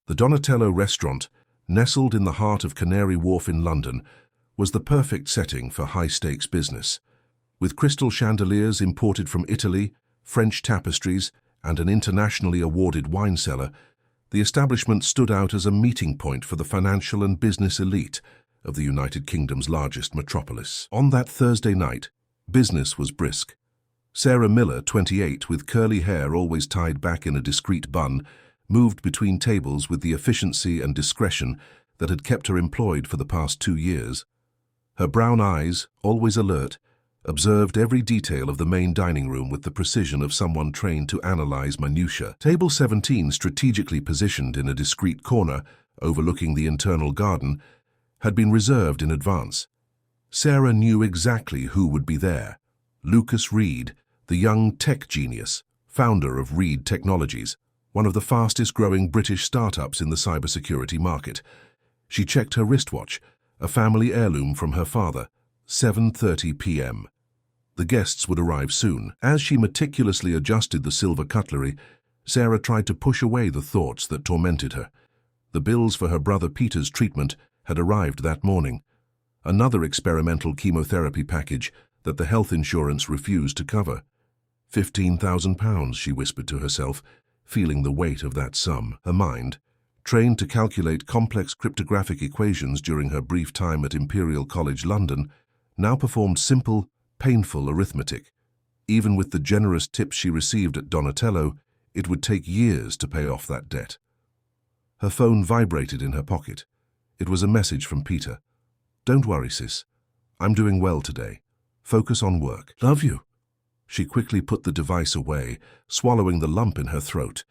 The Donatello restaurant, nestled in the heart of Canary Wharf in London, was the perfect setting for high-stakes business. With crystal chandeliers imported from Italy, French tapestries, and an internationally awarded wine cellar, the establishment stood out as a meeting point for the financial and business elite of the United Kingdom's largest metropolis. On that Thursday night, business was brisk. Sarah Miller, 28, with curly hair always tied back in a discreet bun, moved between tables with the efficiency and discretion that had kept her employed for the past 2 years. Her brown eyes, always alert, observed every detail of the main dining room with the precision of someone trained to analyze minutiae. Table 17, strategically positioned in a discreet corner overlooking the internal garden, had been reserved in advance. Sarah knew exactly who would be there. Lucas Reed, the young tech genius, founder of Reed Technologies, one of the fastest-growing British startups in the cybersecurity market. She checked her wristwatch, a family heirloom from her father, 7:30 p.m. The guests would arrive soon. As she meticulously adjusted the silver cutlery, Sarah tried to push away the thoughts that tormented her. The bills for her brother Peter's treatment had arrived that morning. Another experimental chemotherapy package that the health insurance refused to cover. £15,000, she whispered to herself, feeling the weight of that sum. Her mind, trained to calculate complex cryptographic equations during her brief time at Imperial College London, now performed simple, painful arithmetic. Even with the generous tips she received at Donatello, it would take years to pay off that debt. Her phone vibrated in her pocket. It was a message from Peter. "Don't worry, sis. I'm doing well today. Focus on work. Love you." She quickly put the device away, swallowing the lump in her throat.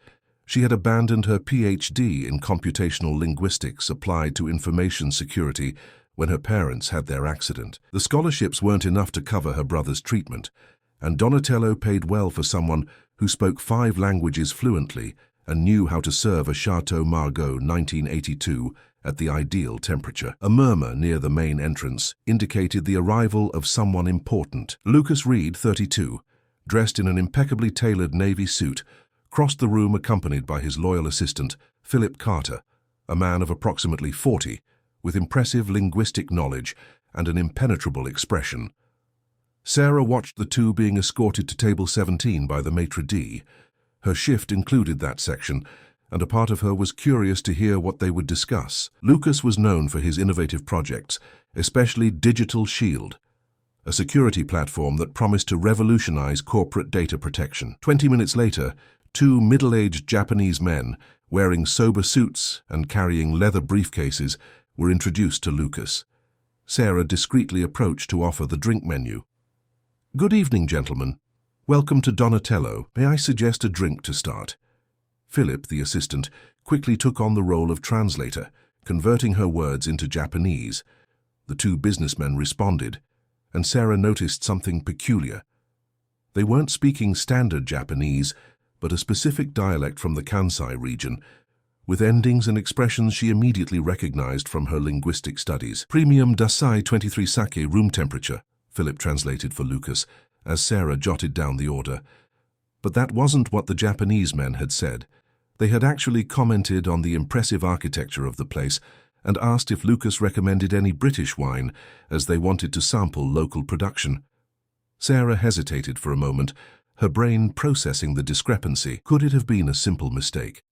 She had abandoned her PhD in computational linguistics applied to information security when her parents had their accident. The scholarships weren't enough to cover her brother's treatment, and Donatello paid well for someone who spoke 5 languages fluently and knew how to serve a Chateau Margaux 1982 at the ideal temperature. A murmur near the main entrance indicated the arrival of someone important. Lucas Reed, 32, dressed in an impeccably tailored navy suit, crossed the room accompanied by his loyal assistant, Philip Carter, a man of approximately 40, with impressive linguistic knowledge and an impenetrable expression. Sarah watched the two being escorted to table 17 by the maitre d'. Her shift included that section, and a part of her was curious to hear what they would discuss. Lucas was known for his innovative projects, especially Digital Shield, a security platform that promised to revolutionize corporate data protection. 20 minutes later, 2 middle-aged Japanese men, wearing sober suits and carrying leather briefcases, were introduced to Lucas. Sarah discreetly approached to offer the drink menu. "Good evening, gentlemen. Welcome to Donatello. May I suggest a drink to start?" Philip, the assistant, quickly took on the role of translator, converting her words into Japanese. The 2 businessmen responded, and Sarah noticed something peculiar. They weren't speaking standard Japanese, but a specific dialect from the Kansai region, with endings and expressions she immediately recognized from her linguistic studies. "Premium Dasai 23 sake, room temperature," Philip translated for Lucas, as Sarah jotted down the order. But that wasn't what the Japanese men had said. They had actually commented on the impressive architecture of the place and asked if Lucas recommended any British wine, as they wanted to sample local production. Sarah hesitated for a moment, her brain processing the discrepancy. Could it have been a simple mistake?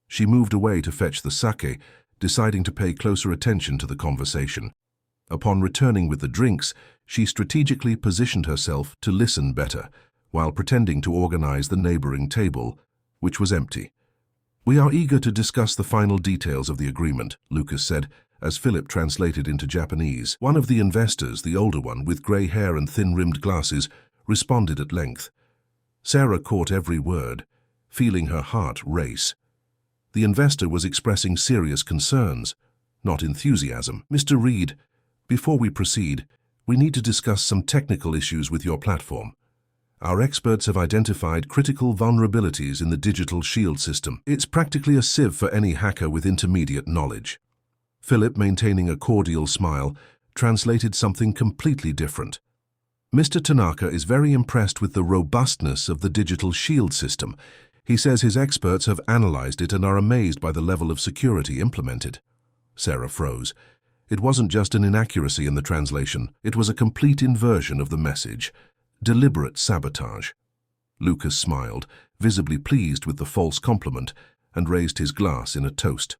She moved away to fetch the sake, deciding to pay closer attention to the conversation. Upon returning with the drinks, she strategically positioned herself to listen better, while pretending to organize the neighboring table, which was empty. "We are eager to discuss the final details of the agreement," Lucas said, as Philip translated into Japanese. One of the investors, the older one, with grey hair and thin-rimmed glasses, responded at length. Sarah caught every word, feeling her heart race. The investor was expressing serious concerns, not enthusiasm. "Mr. Reed, before we proceed, we need to discuss some technical issues with your platform. Our experts have identified critical vulnerabilities in the Digital Shield system. It's practically a sieve for any hacker with intermediate knowledge." Philip, maintaining a cordial smile, translated something completely different. "Mr. Tanaka is very impressed with the robustness of the Digital Shield system. He says his experts have analyzed it and are amazed by the level of security implemented. Sarah froze. It wasn't just an inaccuracy in the translation, it was a complete inversion of the message. Deliberate sabotage. Lucas smiled, visibly pleased with the false compliment, and raised his glass in a toast.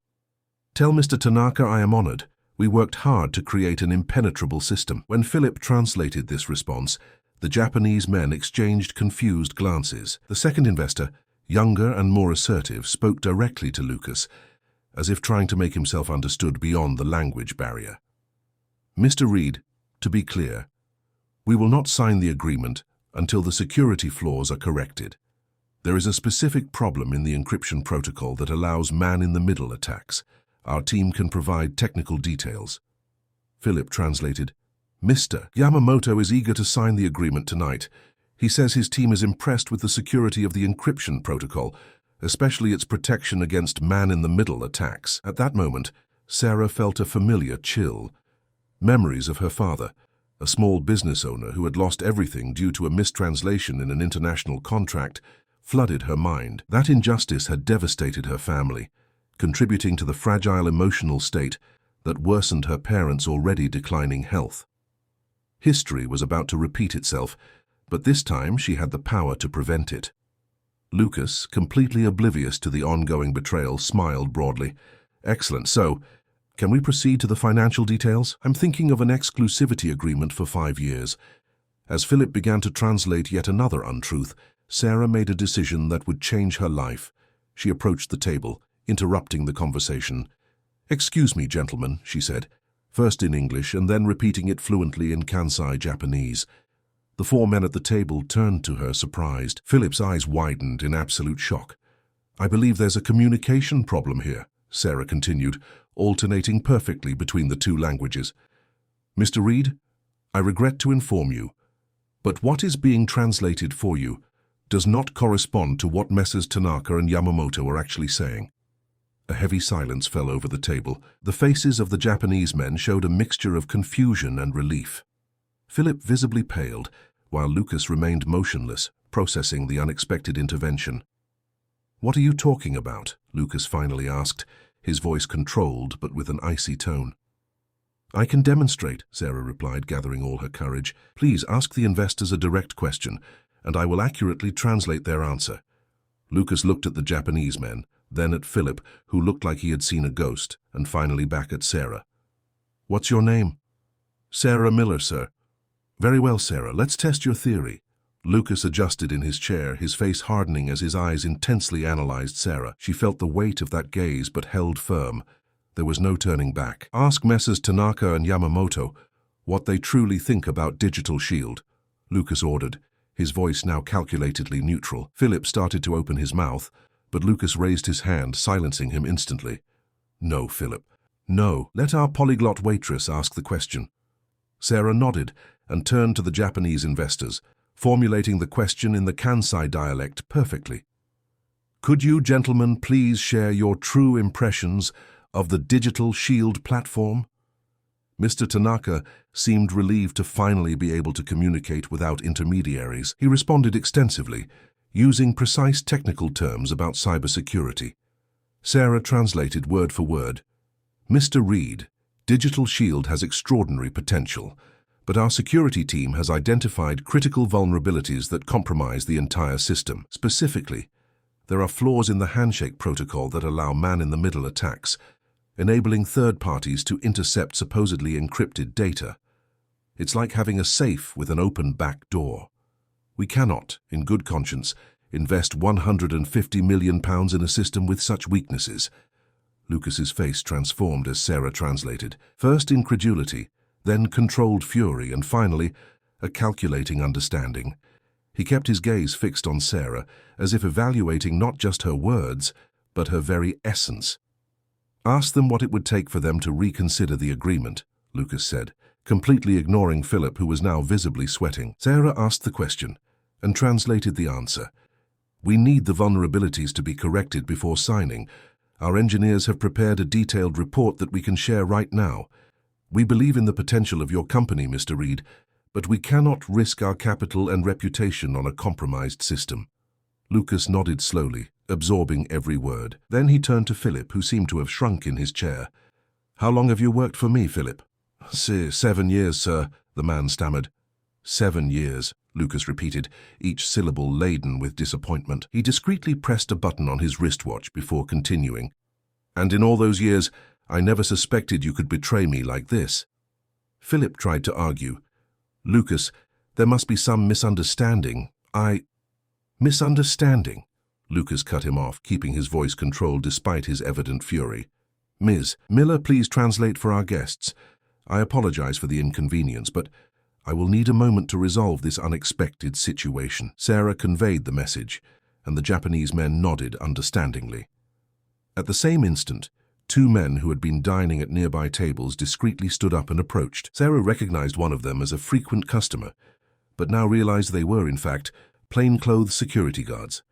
"Tell Mr. Tanaka I am honored. We worked hard to create an impenetrable system." When Philip translated this response, the Japanese men exchanged confused glances. The second investor, younger and more assertive, spoke directly to Lucas, as if trying to make himself understood beyond the language barrier. "Mr. Reed, to be clear, we will not sign the agreement until the security flaws are corrected. There is a specific problem in the encryption protocol that allows man-in-the-middle attacks. Our team can provide technical details." Philip translated, "Mr. Yamamoto is eager to sign the agreement tonight. He says his team is impressed with the security of the encryption protocol, especially its protection against man-in-the-middle attacks." At that moment, Sarah felt a familiar chill. Memories of her father, a small business owner who had lost everything due to a mistranslation in an international contract, flooded her mind. That injustice had devastated her family, contributing to the fragile emotional state that worsened her parents' already declining health. History was about to repeat itself, but this time she had the power to prevent it. Lucas, completely oblivious to the ongoing betrayal, smiled broadly. "Excellent. So, can we proceed to the financial details? I'm thinking of an exclusivity agreement for 5 years. As Philip began to translate yet another untruth, Sarah made a decision that would change her life. She approached the table, interrupting the conversation. "Excuse me, gentlemen," she said, first in English and then repeating it fluently in Kansai Japanese. The 4 men at the table turned to her, surprised. Philip's eyes widened in absolute shock. "I believe there's a communication problem here," Sarah continued, alternating perfectly between the 2 languages. "Mr. Reed, I regret to inform you, but what is being translated for you does not correspond to what Messrs. Tanaka and Yamamoto are actually saying." A heavy silence fell over the table. The faces of the Japanese men showed a mixture of confusion and relief. Philip visibly paled, while Lucas remained motionless, processing the unexpected intervention. "What are you talking about?" Lucas finally asked, his voice controlled but with an icy tone. "I can demonstrate," Sarah replied, gathering all her courage. "Please ask the investors a direct question, and I will accurately translate their answer." Lucas looked at the Japanese men, then at Philip, who looked like he had seen a ghost, and finally back at Sarah. "What's your name?" "Sarah Miller, sir." "Very well, Sarah, let's test your theory." Lucas adjusted in his chair, his face hardening as his eyes intensely analyzed Sarah. She felt the weight of that gaze but held firm. There was no turning back. "Ask Messrs. Tanaka and Yamamoto what they truly think about Digital Shield," Lucas ordered, his voice now calculatedly neutral. Philip started to open his mouth, but Lucas raised his hand, silencing him instantly. "No, Philip. No. Let our polyglot waitress ask the question." Sarah nodded and turned to the Japanese investors, formulating the question in the Kansai dialect perfectly. "Could you gentlemen please share your true impressions of the Digital Shield platform?" Mr. Tanaka seemed relieved to finally be able to communicate without intermediaries. He responded extensively, using precise technical terms about cybersecurity. Sarah translated word for word. "Mr. Reed, Digital Shield has extraordinary potential, but our security team has identified critical vulnerabilities that compromise the entire system. Specifically, there are flaws in the handshake protocol that allow man-in-the-middle attacks, enabling third parties to intercept supposedly encrypted data. It's like having a safe with an open back door. We cannot, in good conscience, invest £150 million in a system with such weaknesses." Lucas's face transformed as Sarah translated. First incredulity, then controlled fury, and finally, a calculating understanding. He kept his gaze fixed on Sarah, as if evaluating not just her words, but her very essence. "Ask them what it would take for them to reconsider the agreement," Lucas said, completely ignoring Philip, who was now visibly sweating. Sarah asked the question and translated the answer. "We need the vulnerabilities to be corrected before signing. Our engineers have prepared a detailed report that we can share right now. We believe in the potential of your company, Mr. Reed, but we cannot risk our capital and reputation on a compromised system." Lucas nodded slowly, absorbing every word. Then he turned to Philip, who seemed to have shrunk in his chair. "How long have you worked for me, Philip?" 7 years, sir," the man stammered. 7 years, Lucas repeated, each syllable laden with disappointment. He discreetly pressed a button on his wristwatch before continuing. "And in all those years, I never suspected you could betray me like this." Philip tried to argue. "Lucas, there must be some misunderstanding. Misunderstanding?" Lucas cut him off, keeping his voice controlled despite his evident fury. "Ms. Miller, please translate for our guests. I apologize for the inconvenience, but I will need a moment to resolve this unexpected situation." Sarah conveyed the message, and the Japanese men nodded understandingly. At the same instant, 2 men who had been dining at nearby tables discreetly stood up and approached. Sarah recognized one of them as a frequent customer, but now realized they were, in fact, plainclothes security guards.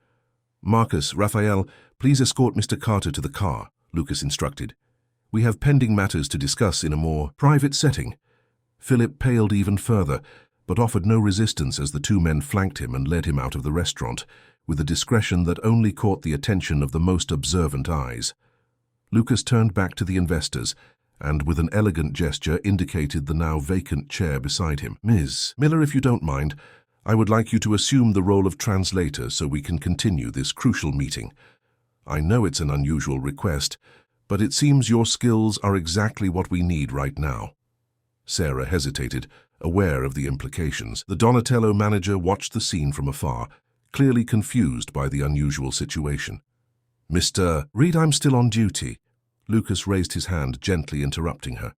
"Marcus, Raphael, please escort Mr. Carter to the car," Lucas instructed. "We have pending matters to discuss in a more private setting." Philip paled even further, but offered no resistance as the 2 men flanked him and led him out of the restaurant, with a discretion that only caught the attention of the most observant eyes. Lucas turned back to the investors and, with an elegant gesture, indicated the now vacant chair beside him. "Ms. Miller, if you don't mind, I would like you to assume the role of translator so we can continue this crucial meeting. I know it's an unusual request, but it seems your skills are exactly what we need right now." Sarah hesitated, aware of the implications. The Donatello manager watched the scene from afar, clearly confused by the unusual situation. "Mr. Reed, I'm still on duty." Lucas raised his hand, gently interrupting her.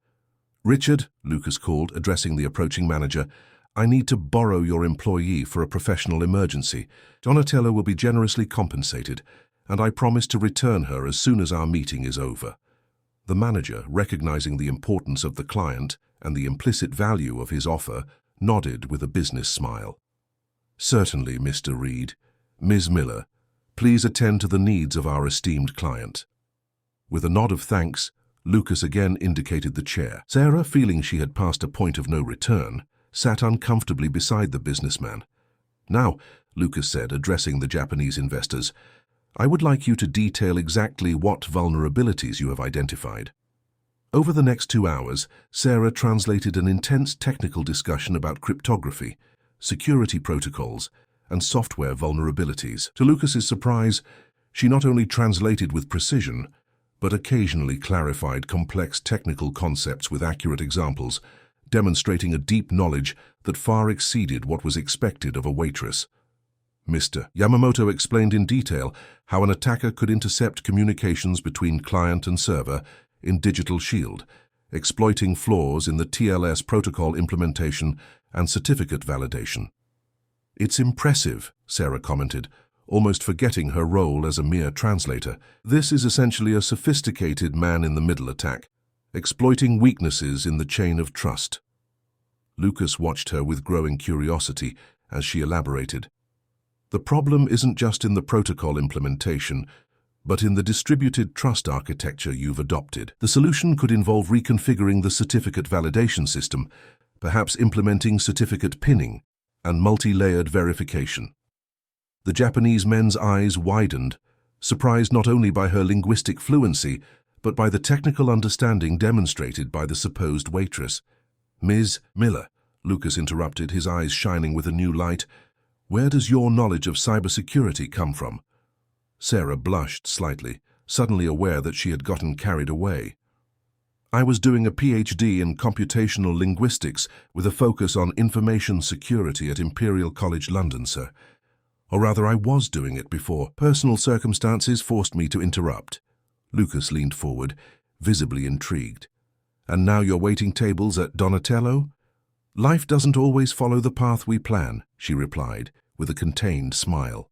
"Richard," Lucas called, addressing the approaching manager, "I need to borrow your employee for a professional emergency. Donatello will be generously compensated, and I promise to return her as soon as our meeting is over." The manager, recognizing the importance of the client and the implicit value of his offer, nodded with a business smile. "Certainly, Mr. Reed. Ms. Miller, please attend to the needs of our esteemed client." With a nod of thanks, Lucas again indicated the chair. Sarah, feeling she had passed a point of no return, sat uncomfortably beside the businessman. "Now," Lucas said, addressing the Japanese investors, "I would like you to detail exactly what vulnerabilities you have identified." Over the next 2 hours, Sarah translated an intense technical discussion about cryptography, security protocols, and software vulnerabilities. To Lucas's surprise, she not only translated with precision, but occasionally clarified complex technical concepts with accurate examples, demonstrating a deep knowledge that far exceeded what was expected of a waitress. Mr. Yamamoto explained in detail how an attacker could intercept communications between client and server in Digital Shield, exploiting flaws in the TLS protocol implementation and certificate validation. "It's impressive," Sarah commented, almost forgetting her role as a mere translator. "This is essentially a sophisticated man-in-the-middle attack, exploiting weaknesses in the chain of trust." Lucas watched her with growing curiosity as she elaborated. "The problem isn't just in the protocol implementation, but in the distributed trust architecture you've adopted. The solution could involve reconfiguring the certificate validation system, perhaps implementing certificate pinning and multi-layered verification." The Japanese men's eyes widened, surprised not only by her linguistic fluency, but by the technical understanding demonstrated by the supposed waitress. "Ms. Miller," Lucas interrupted, his eyes shining with a new light, "where does your knowledge of cybersecurity come from?" Sarah blushed slightly, suddenly aware that she had gotten carried away. "I was doing a PhD in computational linguistics with a focus on information security at Imperial College London, sir. Or rather, I was doing it before personal circumstances forced me to interrupt." Lucas leaned forward, visibly intrigued. "And now you're waiting tables at Donatello?" "Life doesn't always follow the path we plan," she replied, with a contained smile.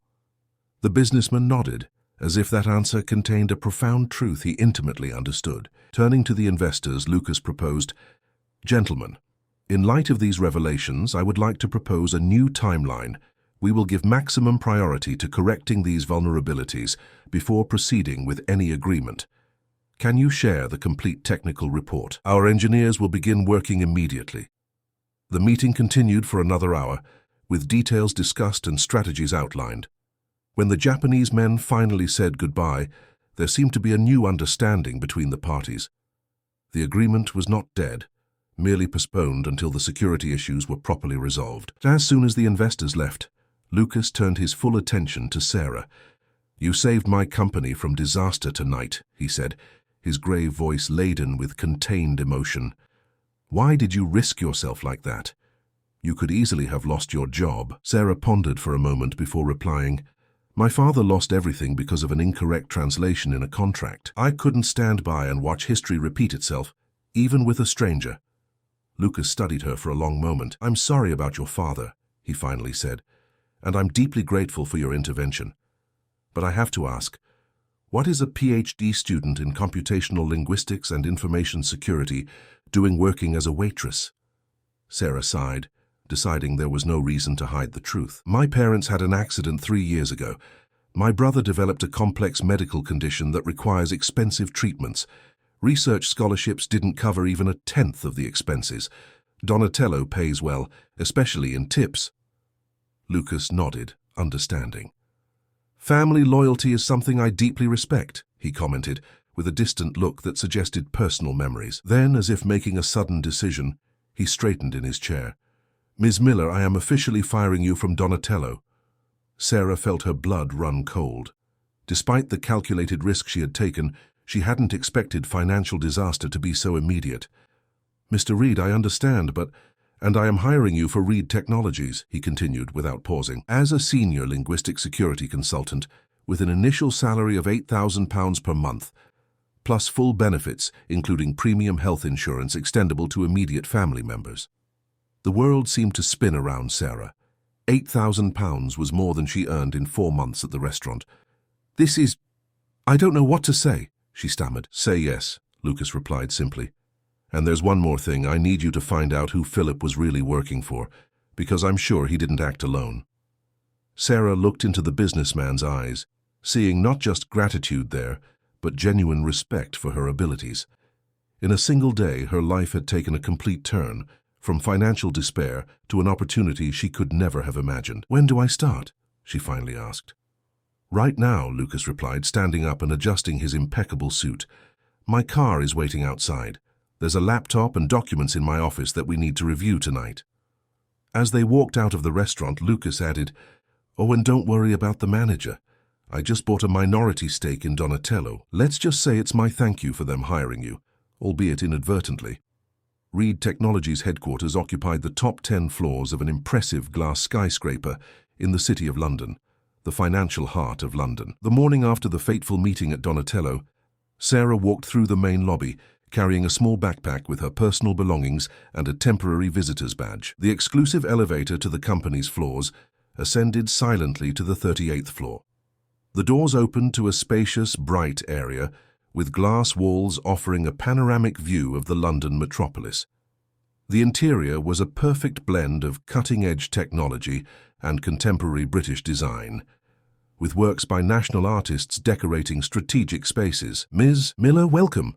The businessman nodded, as if that answer contained a profound truth he intimately understood. Turning to the investors, Lucas proposed, "Gentlemen, in light of these revelations, I would like to propose a new timeline. We will give maximum priority to correcting these vulnerabilities before proceeding with any agreement. Can you share the complete technical report? Our engineers will begin working immediately." The meeting continued for another hour, with details discussed and strategies outlined. When the Japanese men finally said goodbye, there seemed to be a new understanding between the parties. The agreement was not dead, merely postponed until the security issues were properly resolved. As soon as the investors left, Lucas turned his full attention to Sarah. "You saved my company from disaster tonight," he said, his grave voice laden with contained emotion. "Why did you risk yourself like that? You could easily have lost your job." Sarah pondered for a moment before replying, "My father lost everything because of an incorrect translation in a contract. I couldn't stand by and watch history repeat itself, even with a stranger." Lucas studied her for a long moment. "I'm sorry about your father," he finally said, "and I'm deeply grateful for your intervention. But I have to ask, what is a PhD student in computational linguistics and information security doing working as a waitress?" Sarah sighed, deciding there was no reason to hide the truth. "My parents had an accident 3 years ago. My brother developed a complex medical condition that requires expensive treatments. Research scholarships didn't cover even a tenth of the expenses. Donatello pays well, especially in tips." Lucas nodded, understanding. "Family loyalty is something I deeply respect," he commented, with a distant look that suggested personal memories. Then, as if making a sudden decision, he straightened in his chair. "Ms. Miller, I am officially firing you from Donatello." Sarah felt her blood run cold. Despite the calculated risk she had taken, she hadn't expected financial disaster to be so immediate. "Mr. Reed, I understand, and I am hiring you for Reed Technologies," he continued without pausing, "as a senior linguistic security consultant with an initial salary of £8,000 per month, plus full benefits, including premium health insurance extendable to immediate family members." The world seemed to spin around Sarah. £8,000 was more than she earned in 4 months at the restaurant. I don't know what to say," she stammered. "Say yes," Lucas replied simply. "And there's one more thing. I need you to find out who Philip was really working for, because I'm sure he didn't act alone." Sarah looked into the businessman's eyes, seeing not just gratitude there, but genuine respect for her abilities. In a single day, her life had taken a complete turn, from financial despair to an opportunity she could never have imagined. "When do I start?" she finally asked. "Right now," Lucas replied, standing up and adjusting his impeccable suit. "My car is waiting outside. There's a laptop and documents in my office that we need to review tonight." As they walked out of the restaurant, Lucas added, "Oh, and don't worry about the manager. I just bought a minority stake in Donatello. Let's just say it's my thank you for them hiring you, albeit inadvertently." Reed Technologies' headquarters occupied the top 10 floors of an impressive glass skyscraper in the City of London, the financial heart of London. The morning after the fateful meeting at Donatello, Sarah walked through the main lobby, carrying a small backpack with her personal belongings and a temporary visitor's badge. The exclusive elevator to the company's floors ascended silently to the 38th floor. The doors opened to a spacious, bright area, with glass walls offering a panoramic view of the London metropolis. The interior was a perfect blend of cutting-edge technology and contemporary British design, with works by national artists decorating strategic spaces. "Ms. Miller, welcome."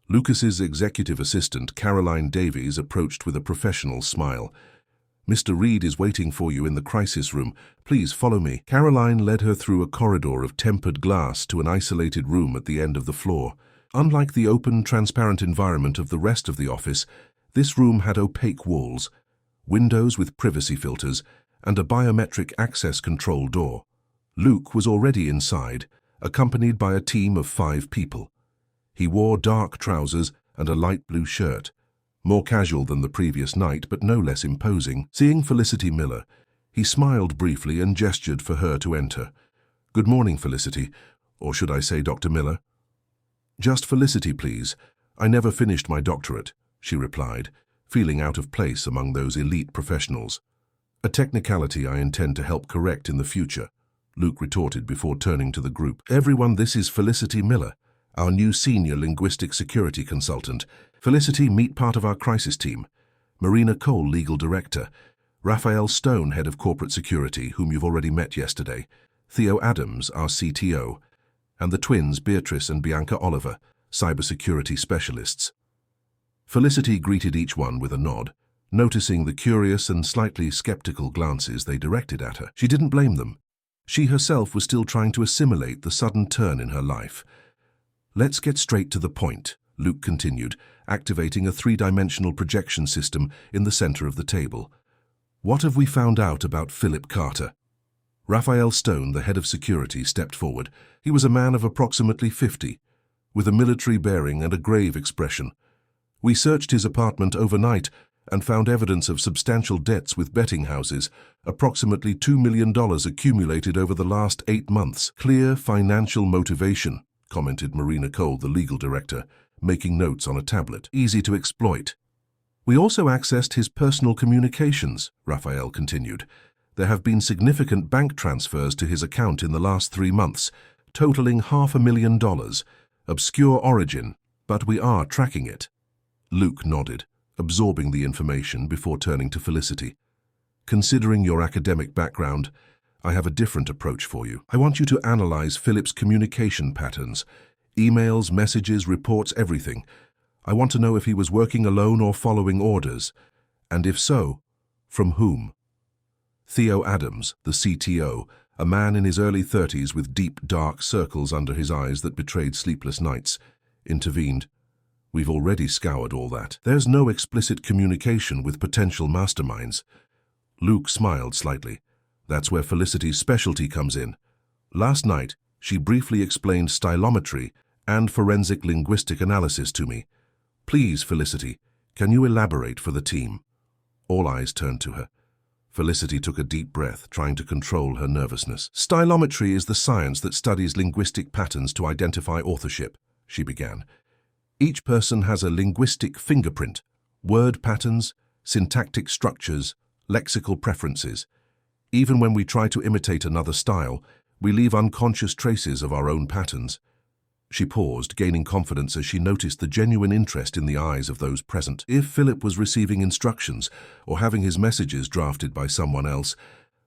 Lucas's executive assistant, Caroline Davies, approached with a professional smile. "Mr. Reed is waiting for you in the crisis room. Please follow me." Caroline led her through a corridor of tempered glass to an isolated room at the end of the floor. Unlike the open, transparent environment of the rest of the office, this room had opaque walls, windows with privacy filters, and a biometric access control door. Luke was already inside, accompanied by a team of 5 people. He wore dark trousers and a light blue shirt, more casual than the previous night, but no less imposing. Seeing Felicity Miller, he smiled briefly and gestured for her to enter. "Good morning, Felicity, or should I say Dr. Miller?" "Just Felicity, please. I never finished my doctorate," she replied, feeling out of place among those elite professionals. "A technicality I intend to help correct in the future," Luke retorted before turning to the group. "Everyone, this is Felicity Miller, our new senior linguistic security consultant. Felicity, meet part of our crisis team. Marina Cole, legal director. Raphael Stone, head of corporate security, whom you've already met yesterday. Theo Adams, our CTO. And the twins, Beatrice and Bianca Oliver, cybersecurity specialists." Felicity greeted each one with a nod, noticing the curious and slightly skeptical glances they directed at her. She didn't blame them. She herself was still trying to assimilate the sudden turn in her life. "Let's get straight to the point," Luke continued, activating a three-dimensional projection system in the center of the table. "What have we found out about Philip Carter?" Raphael Stone, the head of security, stepped forward. He was a man of approximately 50, with a military bearing and a grave expression. "We searched his apartment overnight and found evidence of substantial debts with betting houses, approximately $2 million accumulated over the last 8 months. Clear financial motivation," commented Marina Cole, the legal director, making notes on a tablet. "Easy to exploit." "We also accessed his personal communications," Raphael continued. "There have been significant bank transfers to his account in the last 3 months, totaling $500,000. Obscure origin, but we are tracking it." Luke nodded, absorbing the information before turning to Felicity. "Considering your academic background, I have a different approach for you. I want you to analyze Philip's communication patterns, emails, messages, reports, everything. I want to know if he was working alone or following orders, and if so, from whom?" Theo Adams, the CTO, a man in his early 30s with deep, dark circles under his eyes that betrayed sleepless nights, intervened. "We've already scoured all that. There's no explicit communication with potential masterminds." Luke smiled slightly. "That's where Felicity's specialty comes in. Last night, she briefly explained stylometry and forensic linguistic analysis to me. Please, Felicity, can you elaborate for the team?" All eyes turned to her. Felicity took a deep breath, trying to control her nervousness. "Stylometry is the science that studies linguistic patterns to identify authorship," she began. "Each person has a linguistic fingerprint, word patterns, syntactic structures, lexical preferences. Even when we try to imitate another style, we leave unconscious traces of our own patterns." She paused, gaining confidence as she noticed the genuine interest in the eyes of those present. "If Philip was receiving instructions or having his messages drafted by someone else,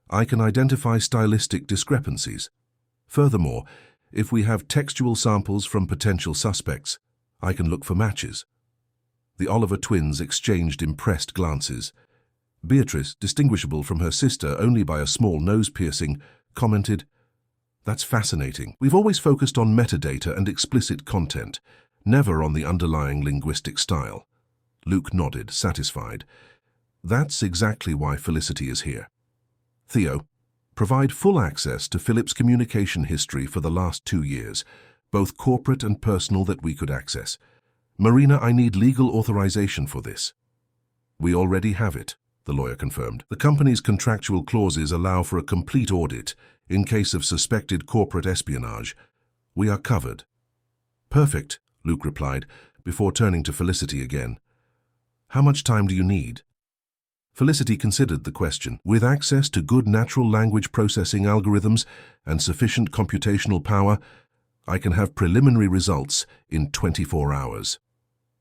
I can identify stylistic discrepancies. Furthermore, if we have textual samples from potential suspects, I can look for matches." The Oliver twins exchanged impressed glances. Beatrice, distinguishable from her sister only by a small nose piercing, commented, "That's fascinating. We've always focused on metadata and explicit content, never on the underlying linguistic style." Luke nodded, satisfied. "That's exactly why Felicity is here. Theo, provide full access to Philip's communication history for the last 2 years, both corporate and personal, that we could access. Marina, I need legal authorization for this." "We already have it," the lawyer confirmed. "The company's contractual clauses allow for a complete audit in case of suspected corporate espionage. We are covered." "Perfect," Luke replied, before turning to Felicity again. "How much time do you need?" Felicity considered the question. "With access to good natural language processing algorithms and sufficient computational power, I can have preliminary results in 24 hours.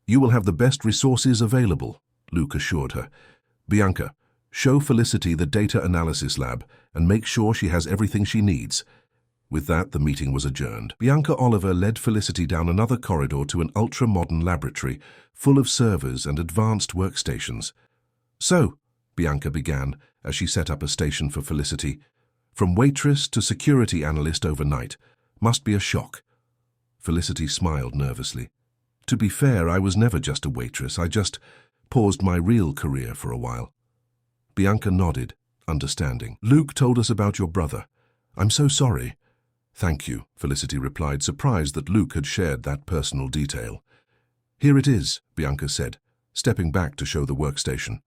"You will have the best resources available," Luke assured her. "Bianca, show Felicity the data analysis lab and make sure she has everything she needs." With that, the meeting was adjourned. Bianca Oliver led Felicity down another corridor to an ultra-modern laboratory full of servers and advanced workstations. "So," Bianca began as she set up a station for Felicity, "from waitress to security analyst overnight. Must be a shock." Felicity smiled nervously. "To be fair, I was never just a waitress. I just paused my real career for a while." Bianca nodded, understanding. "Luke told us about your brother. I'm so sorry." "Thank you," Felicity replied, surprised that Luke had shared that personal detail. "Here it is," Bianca said, stepping back to show the workstation.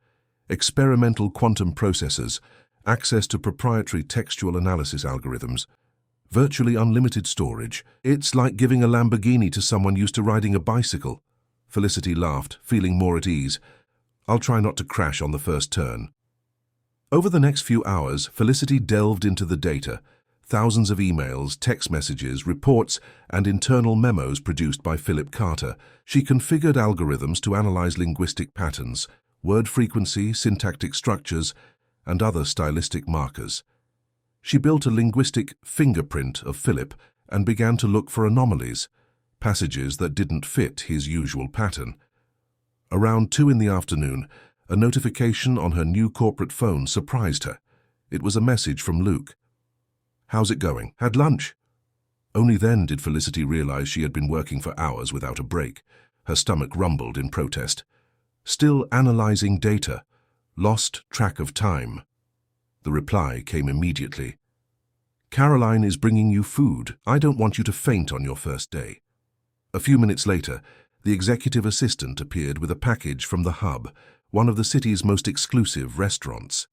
"Experimental quantum processors, access to proprietary textual analysis algorithms, virtually unlimited storage. It's like giving a Lamborghini to someone used to riding a bicycle." Felicity laughed, feeling more at ease. "I'll try not to crash on the first turn." Over the next few hours, Felicity delved into the data, thousands of emails, text messages, reports, and internal memos produced by Philip Carter. She configured algorithms to analyze linguistic patterns, word frequency, syntactic structures, and other stylistic markers. She built a linguistic fingerprint of Philip and began to look for anomalies, passages that didn't fit his usual pattern. Around 2 in the afternoon, a notification on her new corporate phone surprised her. It was a message from Luke. How's it going? Had lunch? Only then did Felicity realize she had been working for hours without a break. Her stomach rumbled in protest. Still analyzing data. Lost track of time. The reply came immediately. Caroline is bringing you food. I don't want you to faint on your first day. A few minutes later, the executive assistant appeared with a package from the Hub, one of the city's most exclusive restaurants.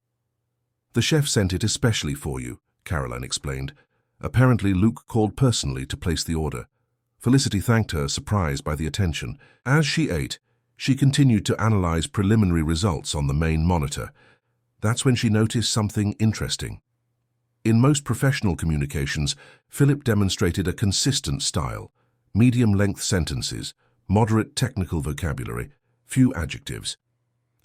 The chef sent it especially for you, Caroline explained. Apparently, Luke called personally to place the order. Felicity thanked her, surprised by the attention. As she ate, she continued to analyze preliminary results on the main monitor. That's when she noticed something interesting. In most professional communications, Philip demonstrated a consistent style, medium-length sentences, moderate technical vocabulary, few adjectives.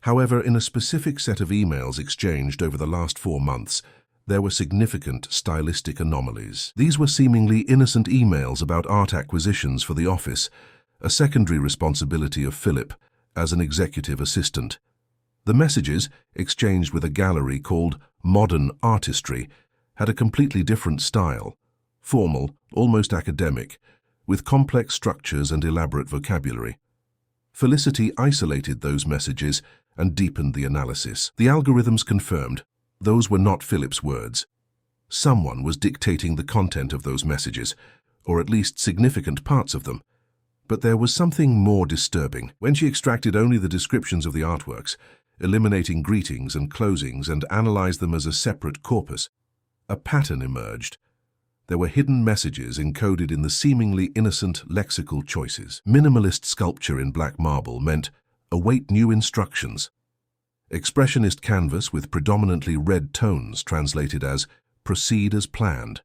However, in a specific set of emails exchanged over the last 4 months, there were significant stylistic anomalies. These were seemingly innocent emails about art acquisitions for the office, a secondary responsibility of Philip as an executive assistant. The messages, exchanged with a gallery called Modern Artistry, had a completely different style, formal, almost academic, with complex structures and elaborate vocabulary. Felicity isolated those messages and deepened the analysis. The algorithms confirmed those were not Philip's words. Someone was dictating the content of those messages, or at least significant parts of them. But there was something more disturbing. When she extracted only the descriptions of the artworks, eliminating greetings and closings and analyzed them as a separate corpus, a pattern emerged. There were hidden messages encoded in the seemingly innocent lexical choices. Minimalist sculpture in black marble meant, await new instructions. Expressionist canvas with predominantly red tones translated as, proceed as planned.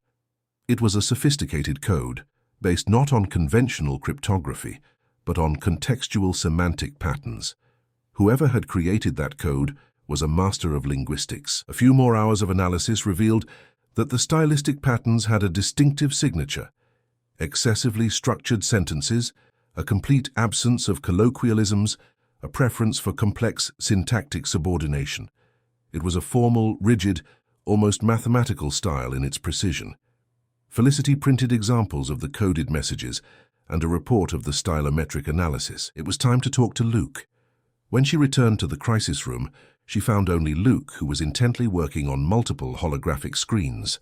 It was a sophisticated code, based not on conventional cryptography, but on contextual semantic patterns. Whoever had created that code was a master of linguistics. A few more hours of analysis revealed that the stylistic patterns had a distinctive signature: excessively structured sentences, a complete absence of colloquialisms, a preference for complex syntactic subordination. It was a formal, rigid, almost mathematical style in its precision. Felicity printed examples of the coded messages and a report of the stylometric analysis. It was time to talk to Luke. When she returned to the crisis room, she found only Luke, who was intently working on multiple holographic screens.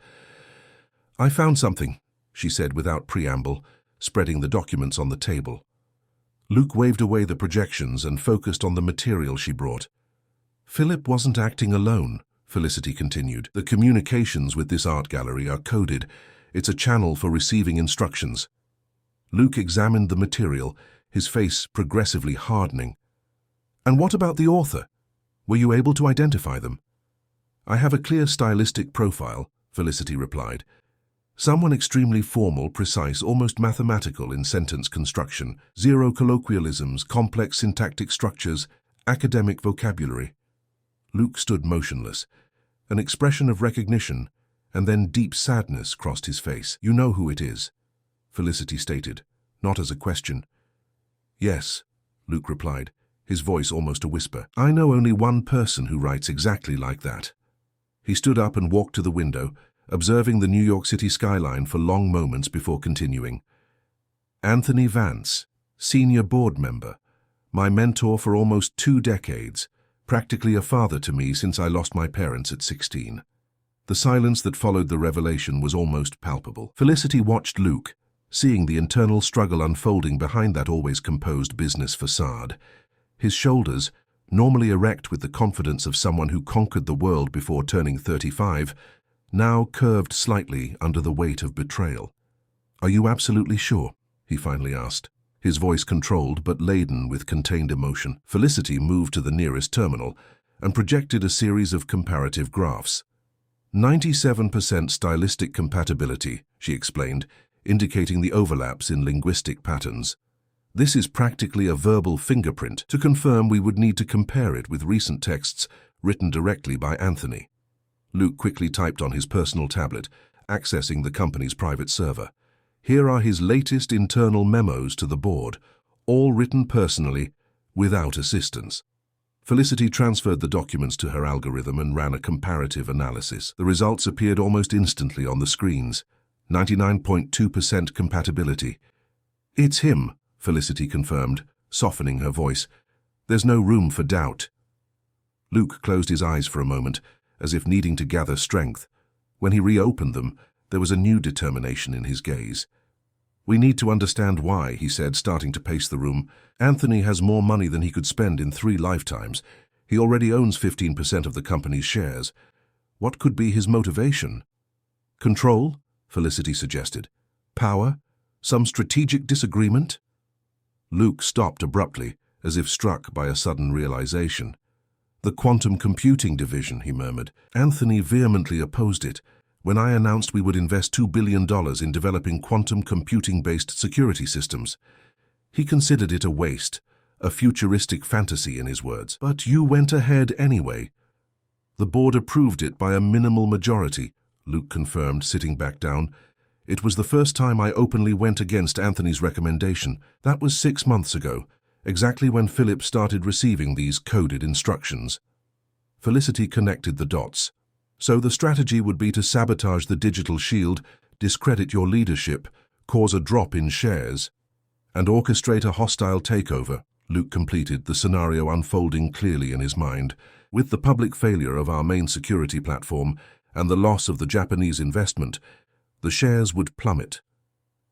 I found something, she said without preamble, spreading the documents on the table. Luke waved away the projections and focused on the material she brought. Philip wasn't acting alone, Felicity continued. The communications with this art gallery are coded. It's a channel for receiving instructions. Luke examined the material, his face progressively hardening. And what about the author? Were you able to identify them? I have a clear stylistic profile, Felicity replied. Someone extremely formal, precise, almost mathematical in sentence construction, zero colloquialisms, complex syntactic structures, academic vocabulary. Luke stood motionless. An expression of recognition and then deep sadness crossed his face. You know who it is, Felicity stated, not as a question. Yes, Luke replied, his voice almost a whisper. I know only one person who writes exactly like that. He stood up and walked to the window, observing the New York City skyline for long moments before continuing. Anthony Vance, senior board member, my mentor for almost 2 decades, practically a father to me since I lost my parents at 16. The silence that followed the revelation was almost palpable. Felicity watched Luke, seeing the internal struggle unfolding behind that always composed business facade. His shoulders, normally erect with the confidence of someone who conquered the world before turning 35, now curved slightly under the weight of betrayal. Are you absolutely sure? He finally asked, his voice controlled but laden with contained emotion. Felicity moved to the nearest terminal and projected a series of comparative graphs. 97% stylistic compatibility, she explained, indicating the overlaps in linguistic patterns. This is practically a verbal fingerprint. To confirm, we would need to compare it with recent texts written directly by Anthony. Luke quickly typed on his personal tablet, accessing the company's private server. Here are his latest internal memos to the board, all written personally, without assistance. Felicity transferred the documents to her algorithm and ran a comparative analysis. The results appeared almost instantly on the screens. 99.2% compatibility. "It's him," Felicity confirmed, softening her voice. "There's no room for doubt." Luke closed his eyes for a moment, as if needing to gather strength. When he reopened them, there was a new determination in his gaze. "We need to understand why," he said, starting to pace the room. "Anthony has more money than he could spend in 3 lifetimes. He already owns 15% of the company's shares. What could be his motivation?" "Control," Felicity suggested. "Power? Some strategic disagreement?" Luke stopped abruptly, as if struck by a sudden realization. "The quantum computing division," he murmured. "Anthony vehemently opposed it. When I announced we would invest $2 billion in developing quantum computing-based security systems, he considered it a waste, a futuristic fantasy in his words. But you went ahead anyway." "The board approved it by a minimal majority," Luke confirmed, sitting back down. "It was the first time I openly went against Anthony's recommendation. That was 6 months ago, exactly when Philip started receiving these coded instructions." Felicity connected the dots. "So the strategy would be to sabotage the digital shield, discredit your leadership, cause a drop in shares, and orchestrate a hostile takeover," Luke completed, the scenario unfolding clearly in his mind. "With the public failure of our main security platform and the loss of the Japanese investment, the shares would plummet.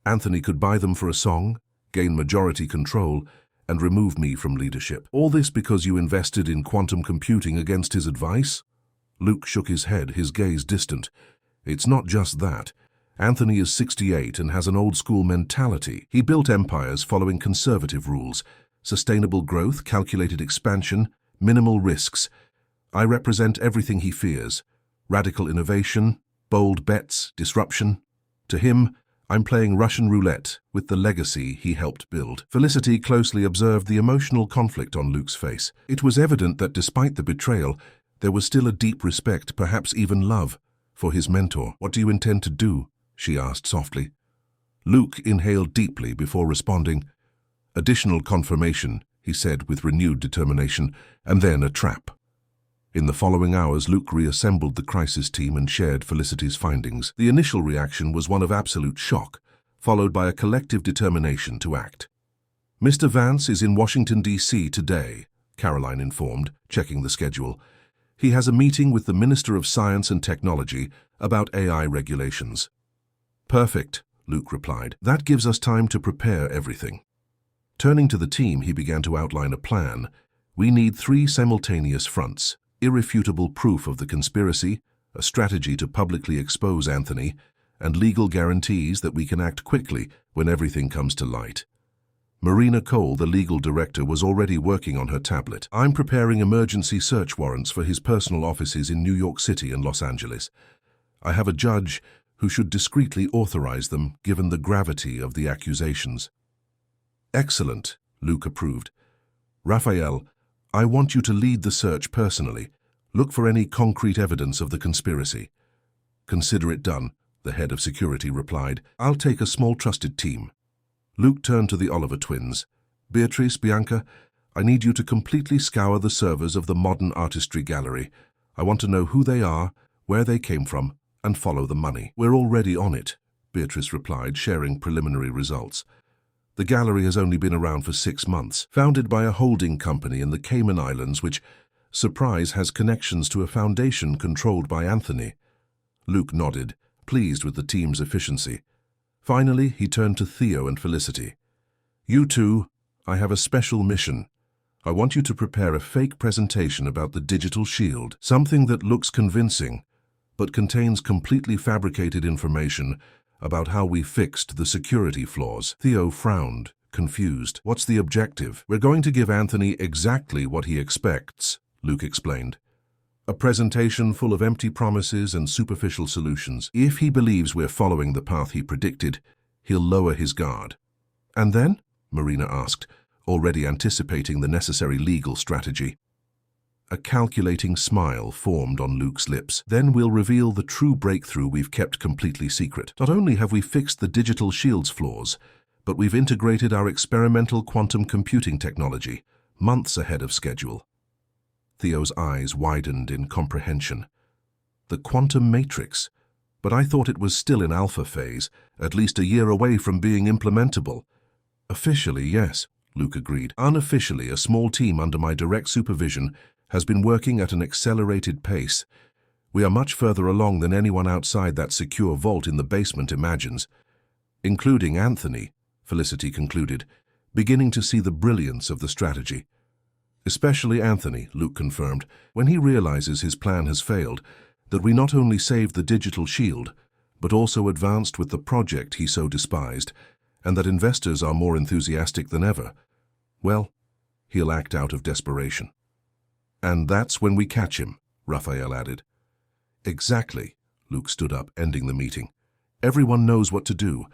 Anthony could buy them for a song, gain majority control, and remove me from leadership. All this because you invested in quantum computing against his advice?" Luke shook his head, his gaze distant. "It's not just that. Anthony is 68 and has an old-school mentality. He built empires following conservative rules: sustainable growth, calculated expansion, minimal risks. I represent everything he fears: radical innovation, bold bets, disruption. To him, I'm playing Russian roulette with the legacy he helped build." Felicity closely observed the emotional conflict on Luke's face. It was evident that despite the betrayal, there was still a deep respect, perhaps even love, for his mentor. "What do you intend to do?" she asked softly. Luke inhaled deeply before responding. "Additional confirmation," he said with renewed determination, "and then a trap." In the following hours, Luke reassembled the crisis team and shared Felicity's findings. The initial reaction was one of absolute shock, followed by a collective determination to act. "Mr. Vance is in Washington, D.C. today," Caroline informed, checking the schedule. "He has a meeting with the Minister of Science and Technology about AI regulations." "Perfect," Luke replied. "That gives us time to prepare everything." Turning to the team, he began to outline a plan. "We need 3 simultaneous fronts: irrefutable proof of the conspiracy, a strategy to publicly expose Anthony, and legal guarantees that we can act quickly when everything comes to light." Marina Cole, the legal director, was already working on her tablet. "I'm preparing emergency search warrants for his personal offices in New York City and Los Angeles. I have a judge who should discreetly authorize them, given the gravity of the accusations." "Excellent," Luke approved. "Raphael, I want you to lead the search personally. Look for any concrete evidence of the conspiracy." "Consider it done," the head of security replied. "I'll take a small trusted team." Luke turned to the Oliver twins. "Beatrice, Bianca, I need you to completely scour the servers of the Modern Artistry Gallery. I want to know who they are, where they came from, and follow the money." "We're already on it," Beatrice replied, sharing preliminary results. "The gallery has only been around for 6 months, founded by a holding company in the Cayman Islands, which, surprise, has connections to a foundation controlled by Anthony." Luke nodded, pleased with the team's efficiency. Finally, he turned to Theo and Felicity. "You two, I have a special mission. I want you to prepare a fake presentation about the digital shield, something that looks convincing, but contains completely fabricated information about how we fixed the security flaws." Theo frowned, confused. "What's the objective?" "We're going to give Anthony exactly what he expects," Luke explained. "A presentation full of empty promises and superficial solutions. If he believes we're following the path he predicted, he'll lower his guard." "And then?" Marina asked, already anticipating the necessary legal strategy. A calculating smile formed on Luke's lips. "Then we'll reveal the true breakthrough we've kept completely secret. Not only have we fixed the digital shield's flaws, but we've integrated our experimental quantum computing technology, months ahead of schedule." Theo's eyes widened in comprehension. The quantum matrix? But I thought it was still in alpha phase, at least a year away from being implementable. Officially, yes, Luke agreed. Unofficially, a small team under my direct supervision has been working at an accelerated pace. We are much further along than anyone outside that secure vault in the basement imagines. Including Anthony, Felicity concluded, beginning to see the brilliance of the strategy. Especially Anthony, Luke confirmed, when he realizes his plan has failed, that we not only saved the digital shield, but also advanced with the project he so despised, and that investors are more enthusiastic than ever. Well, he'll act out of desperation. And that's when we catch him, Raphael added. Exactly, Luke stood up, ending the meeting. Everyone knows what to do.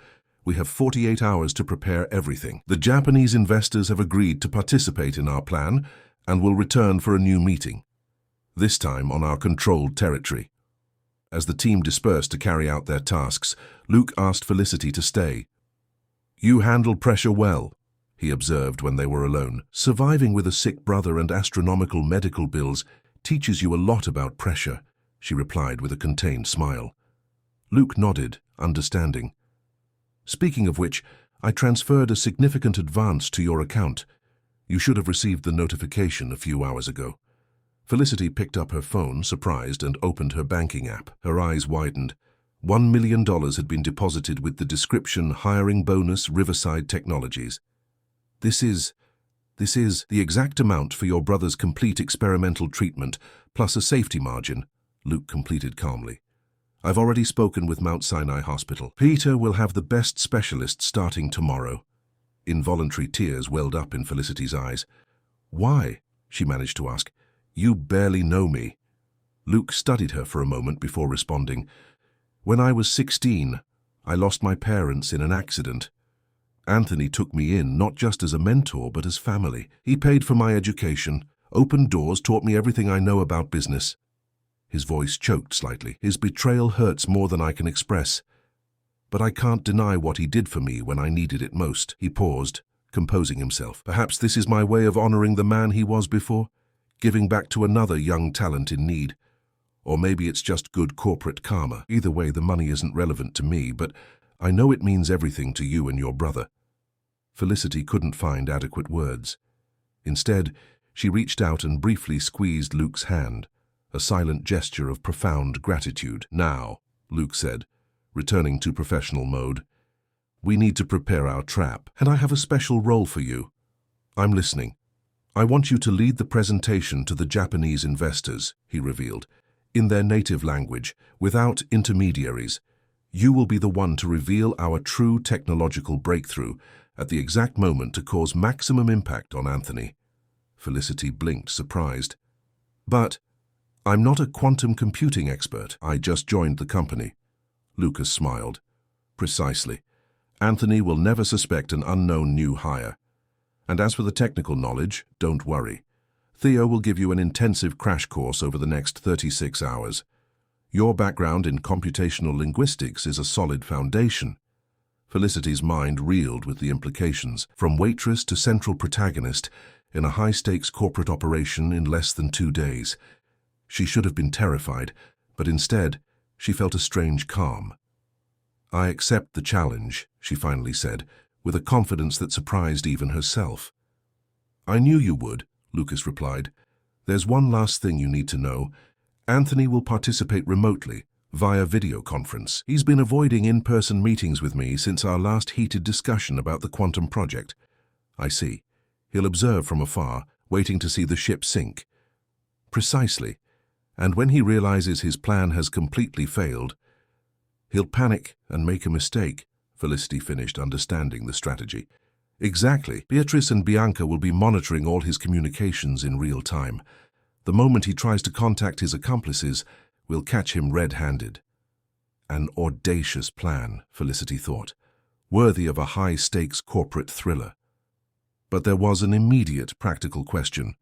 We have 48 hours to prepare everything. The Japanese investors have agreed to participate in our plan and will return for a new meeting, this time on our controlled territory. As the team dispersed to carry out their tasks, Luke asked Felicity to stay. You handled pressure well, he observed when they were alone. Surviving with a sick brother and astronomical medical bills teaches you a lot about pressure, she replied with a contained smile. Luke nodded, understanding. Speaking of which, I transferred a significant advance to your account. You should have received the notification a few hours ago. Felicity picked up her phone, surprised, and opened her banking app. Her eyes widened. $1 million had been deposited with the description hiring bonus Riverside Technologies. This is the exact amount for your brother's complete experimental treatment, plus a safety margin, Luke completed calmly. I've already spoken with Mount Sinai Hospital. Peter will have the best specialists starting tomorrow. Involuntary tears welled up in Felicity's eyes. Why? She managed to ask. You barely know me. Luke studied her for a moment before responding. When I was 16, I lost my parents in an accident. Anthony took me in, not just as a mentor, but as family. He paid for my education, opened doors, taught me everything I know about business. His voice choked slightly. His betrayal hurts more than I can express. But I can't deny what he did for me when I needed it most. He paused, composing himself. Perhaps this is my way of honoring the man he was before, giving back to another young talent in need. Or maybe it's just good corporate karma. Either way, the money isn't relevant to me, but I know it means everything to you and your brother. Felicity couldn't find adequate words. Instead, she reached out and briefly squeezed Luke's hand, a silent gesture of profound gratitude. Now, Luke said, returning to professional mode, we need to prepare our trap, and I have a special role for you. I'm listening. I want you to lead the presentation to the Japanese investors, he revealed, in their native language, without intermediaries. You will be the one to reveal our true technological breakthrough at the exact moment to cause maximum impact on Anthony. Felicity blinked, surprised. But I'm not a quantum computing expert. I just joined the company. Lucas smiled. Precisely. Anthony will never suspect an unknown new hire. And as for the technical knowledge, don't worry. Theo will give you an intensive crash course over the next 36 hours. Your background in computational linguistics is a solid foundation. Felicity's mind reeled with the implications, from waitress to central protagonist, in a high-stakes corporate operation in less than 2 days. She should have been terrified, but instead, she felt a strange calm. I accept the challenge, she finally said, with a confidence that surprised even herself. I knew you would, Lucas replied. There's one last thing you need to know. Anthony will participate remotely, via video conference. He's been avoiding in-person meetings with me since our last heated discussion about the quantum project. I see. He'll observe from afar, waiting to see the ship sink. Precisely. And when he realizes his plan has completely failed, he'll panic and make a mistake, Felicity finished, understanding the strategy. Exactly. Beatrice and Bianca will be monitoring all his communications in real time. The moment he tries to contact his accomplices, we'll catch him red-handed. An audacious plan, Felicity thought, worthy of a high-stakes corporate thriller. But there was an immediate practical question.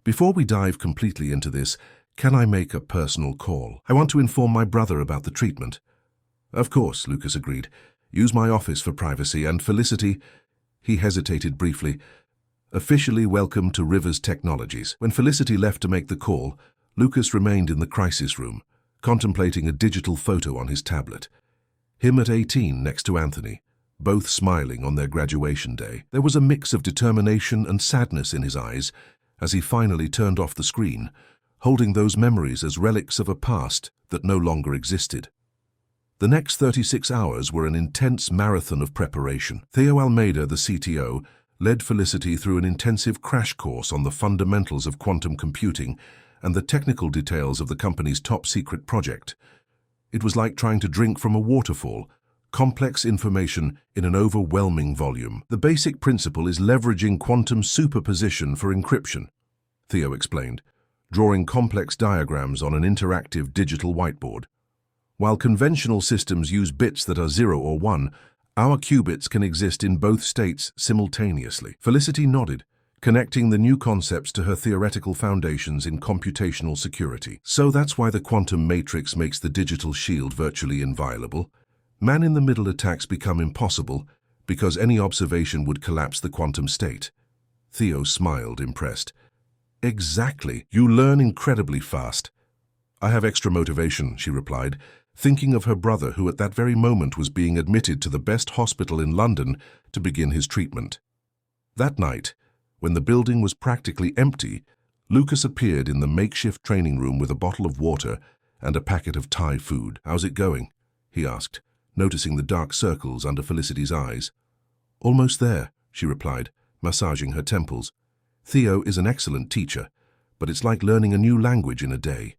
Before we dive completely into this, can I make a personal call? I want to inform my brother about the treatment. Of course, Lucas agreed. Use my office for privacy, and Felicity... He hesitated briefly. Officially welcome to Rivers Technologies. When Felicity left to make the call, Lucas remained in the crisis room, contemplating a digital photo on his tablet. Him at 18 next to Anthony, both smiling on their graduation day. There was a mix of determination and sadness in his eyes as he finally turned off the screen, holding those memories as relics of a past that no longer existed. The next 36 hours were an intense marathon of preparation. Theo Almeida, the CTO, led Felicity through an intensive crash course on the fundamentals of quantum computing and the technical details of the company's top-secret project. It was like trying to drink from a waterfall, complex information in an overwhelming volume. The basic principle is leveraging quantum superposition for encryption, Theo explained, drawing complex diagrams on an interactive digital whiteboard. While conventional systems use bits that are 0 or 1, our qubits can exist in both states simultaneously. Felicity nodded, connecting the new concepts to her theoretical foundations in computational security. So that's why the quantum matrix makes the digital shield virtually inviolable. Man-in-the-middle attacks become impossible because any observation would collapse the quantum state. Theo smiled, impressed. Exactly. You learn incredibly fast. I have extra motivation, she replied, thinking of her brother who at that very moment was being admitted to the best hospital in London to begin his treatment. That night, when the building was practically empty, Lucas appeared in the makeshift training room with a bottle of water and a packet of Thai food. How's it going? He asked, noticing the dark circles under Felicity's eyes. Almost there, she replied, massaging her temples. Theo is an excellent teacher, but it's like learning a new language in a day.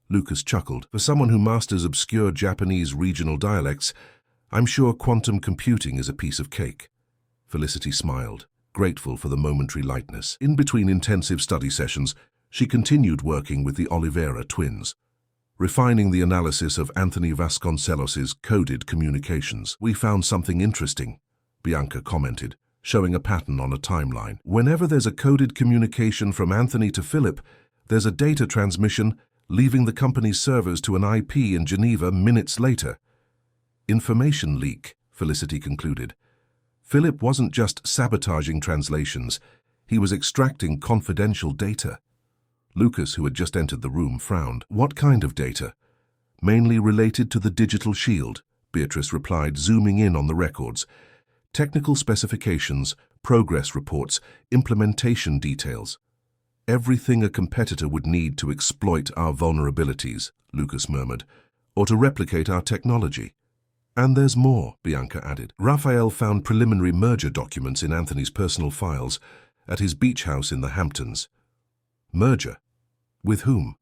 Lucas chuckled. For someone who masters obscure Japanese regional dialects, I'm sure quantum computing is a piece of cake. Felicity smiled, grateful for the momentary lightness. In between intensive study sessions, she continued working with the Oliveira twins, refining the analysis of Anthony Vasconcelos's coded communications. We found something interesting, Bianca commented, showing a pattern on a timeline. Whenever there's a coded communication from Anthony to Philip, there's a data transmission leaving the company's servers to an IP in Geneva minutes later. Information leak, Felicity concluded. Philip wasn't just sabotaging translations, he was extracting confidential data. Lucas, who had just entered the room, frowned. What kind of data? Mainly related to the digital shield, Beatrice replied, zooming in on the records. Technical specifications, progress reports, implementation details. Everything a competitor would need to exploit our vulnerabilities, Lucas murmured, or to replicate our technology. And there's more, Bianca added. Raphael found preliminary merger documents in Anthony's personal files at his beach house in the Hamptons. Merger? With whom?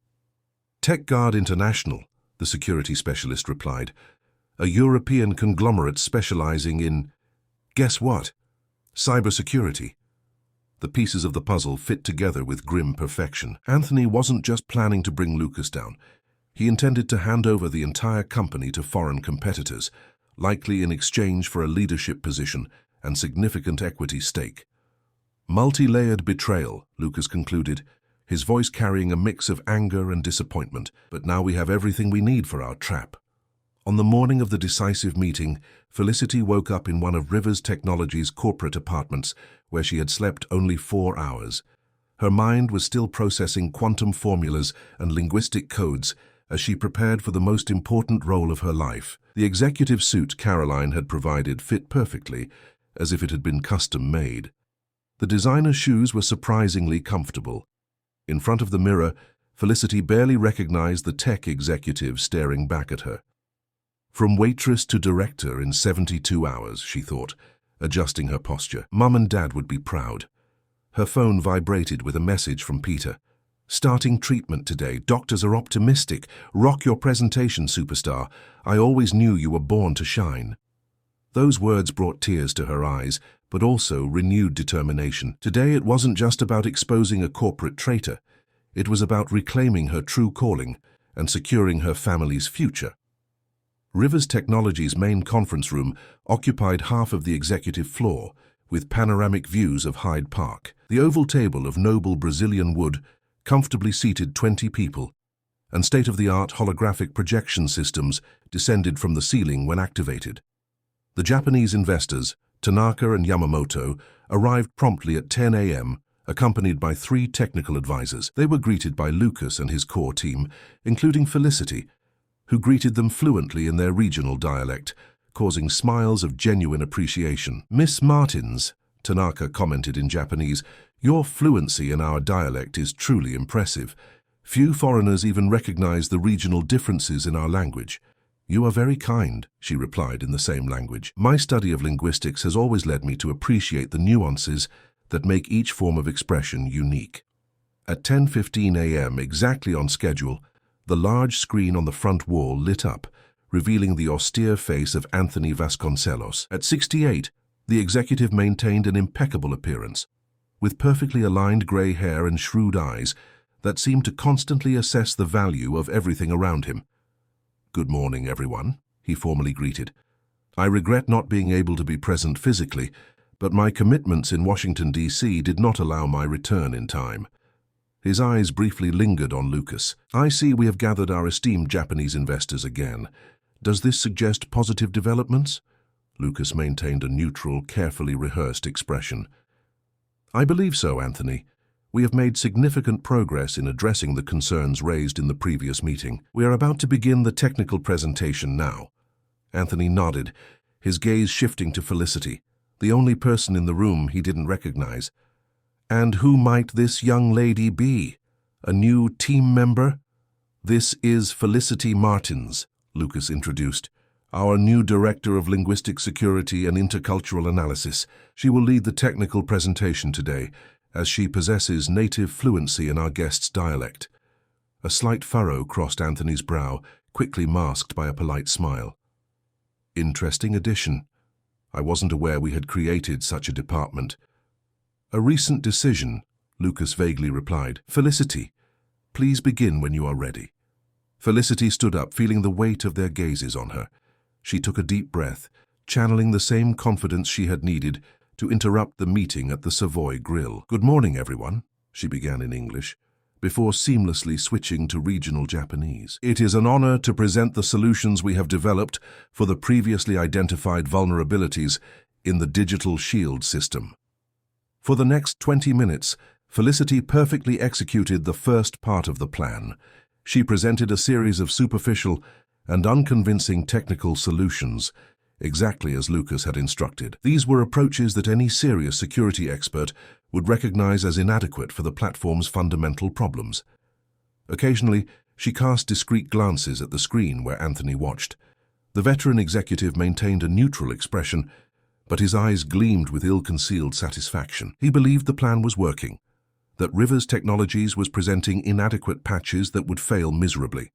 TechGuard International, the security specialist replied. A European conglomerate specializing in, guess what? Cybersecurity. The pieces of the puzzle fit together with grim perfection. Anthony wasn't just planning to bring Lucas down. He intended to hand over the entire company to foreign competitors, likely in exchange for a leadership position and significant equity stake. Multi-layered betrayal, Lucas concluded, his voice carrying a mix of anger and disappointment. But now we have everything we need for our trap. On the morning of the decisive meeting, Felicity woke up in one of Rivers Technologies' corporate apartments, where she had slept only 4 hours. Her mind was still processing quantum formulas and linguistic codes as she prepared for the most important role of her life. The executive suit Caroline had provided fit perfectly, as if it had been custom-made. The designer shoes were surprisingly comfortable. In front of the mirror, Felicity barely recognized the tech executive staring back at her. From waitress to director in 72 hours, she thought, adjusting her posture. Mum and Dad would be proud. Her phone vibrated with a message from Peter. Starting treatment today. Doctors are optimistic. Rock your presentation, superstar. I always knew you were born to shine. Those words brought tears to her eyes, but also renewed determination. Today it wasn't just about exposing a corporate traitor. It was about reclaiming her true calling and securing her family's future. Rivers Technologies' main conference room occupied half of the executive floor, with panoramic views of Hyde Park. The oval table of noble Brazilian wood comfortably seated 20 people, and state-of-the-art holographic projection systems descended from the ceiling when activated. The Japanese investors, Tanaka and Yamamoto, arrived promptly at 10 a.m., accompanied by 3 technical advisors. They were greeted by Lucas and his core team, including Felicity, who greeted them fluently in their regional dialect, causing smiles of genuine appreciation. "Miss Martins," Tanaka commented in Japanese, "your fluency in our dialect is truly impressive. Few foreigners even recognize the regional differences in our language." "You are very kind," she replied in the same language. "My study of linguistics has always led me to appreciate the nuances that make each form of expression unique." At 10:15 a.m., exactly on schedule, the large screen on the front wall lit up, revealing the austere face of Anthony Vasconcelos. At 68, the executive maintained an impeccable appearance, with perfectly aligned grey hair and shrewd eyes that seemed to constantly assess the value of everything around him. "Good morning, everyone," he formally greeted. "I regret not being able to be present physically, but my commitments in Washington, D.C. did not allow my return in time." His eyes briefly lingered on Lucas. "I see we have gathered our esteemed Japanese investors again. Does this suggest positive developments?" Lucas maintained a neutral, carefully rehearsed expression. "I believe so, Anthony. We have made significant progress in addressing the concerns raised in the previous meeting. We are about to begin the technical presentation now." Anthony nodded, his gaze shifting to Felicity, the only person in the room he didn't recognize. "And who might this young lady be? A new team member?" "This is Felicity Martins," Lucas introduced, "our new Director of Linguistic Security and Intercultural Analysis. She will lead the technical presentation today, as she possesses native fluency in our guest's dialect." A slight furrow crossed Anthony's brow, quickly masked by a polite smile. "Interesting addition. I wasn't aware we had created such a department." "A recent decision," Lucas vaguely replied. "Felicity, please begin when you are ready." Felicity stood up, feeling the weight of their gazes on her. She took a deep breath, channeling the same confidence she had needed to interrupt the meeting at the Savoy Grill. "Good morning, everyone," she began in English, before seamlessly switching to regional Japanese. "It is an honor to present the solutions we have developed for the previously identified vulnerabilities in the Digital Shield system." For the next 20 minutes, Felicity perfectly executed the first part of the plan. She presented a series of superficial and unconvincing technical solutions, exactly as Lucas had instructed. These were approaches that any serious security expert would recognize as inadequate for the platform's fundamental problems. Occasionally, she cast discreet glances at the screen where Anthony watched. The veteran executive maintained a neutral expression, but his eyes gleamed with ill-concealed satisfaction. He believed the plan was working, that Rivers Technologies was presenting inadequate patches that would fail miserably.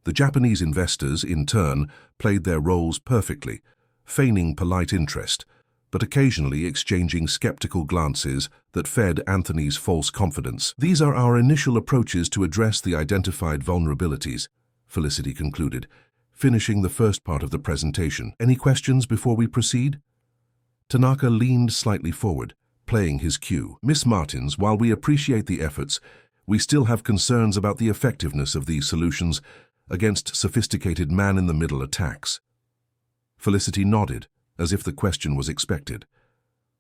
The Japanese investors, in turn, played their roles perfectly, feigning polite interest, but occasionally exchanging skeptical glances that fed Anthony's false confidence. "These are our initial approaches to address the identified vulnerabilities," Felicity concluded, finishing the first part of the presentation. "Any questions before we proceed?" Tanaka leaned slightly forward, playing his cue. "Miss Martins, while we appreciate the efforts, we still have concerns about the effectiveness of these solutions against sophisticated man-in-the-middle attacks." Felicity nodded, as if the question was expected.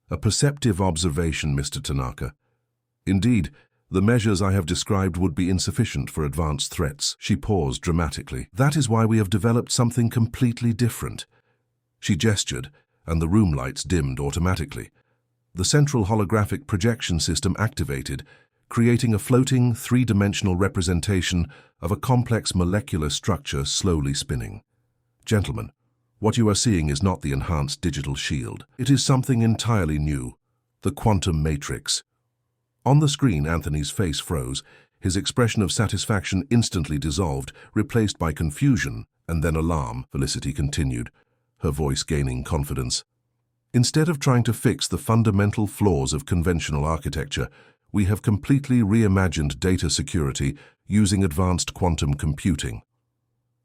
"A perceptive observation, Mr. Tanaka. Indeed, the measures I have described would be insufficient for advanced threats." She paused dramatically. "That is why we have developed something completely different." She gestured, and the room lights dimmed automatically. The central holographic projection system activated, creating a floating, three-dimensional representation of a complex molecular structure slowly spinning. "Gentlemen, what you are seeing is not the enhanced digital shield. It is something entirely new, the quantum matrix." On the screen, Anthony's face froze, his expression of satisfaction instantly dissolved, replaced by confusion and then alarm. Felicity continued, her voice gaining confidence. "Instead of trying to fix the fundamental flaws of conventional architecture, we have completely reimagined data security using advanced quantum computing."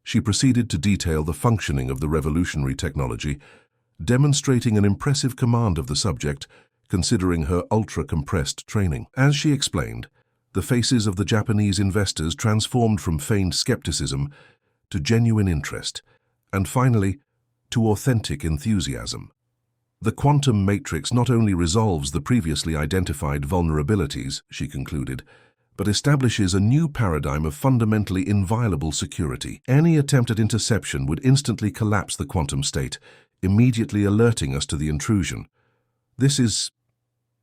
She proceeded to detail the functioning of the revolutionary technology, demonstrating an impressive command of the subject, considering her ultra-compressed training. As she explained, the faces of the Japanese investors transformed from feigned skepticism to genuine interest, and finally, to authentic enthusiasm. The quantum matrix not only resolves the previously identified vulnerabilities, she concluded, but establishes a new paradigm of fundamentally inviolable security. Any attempt at interception would instantly collapse the quantum state, immediately alerting us to the intrusion. This is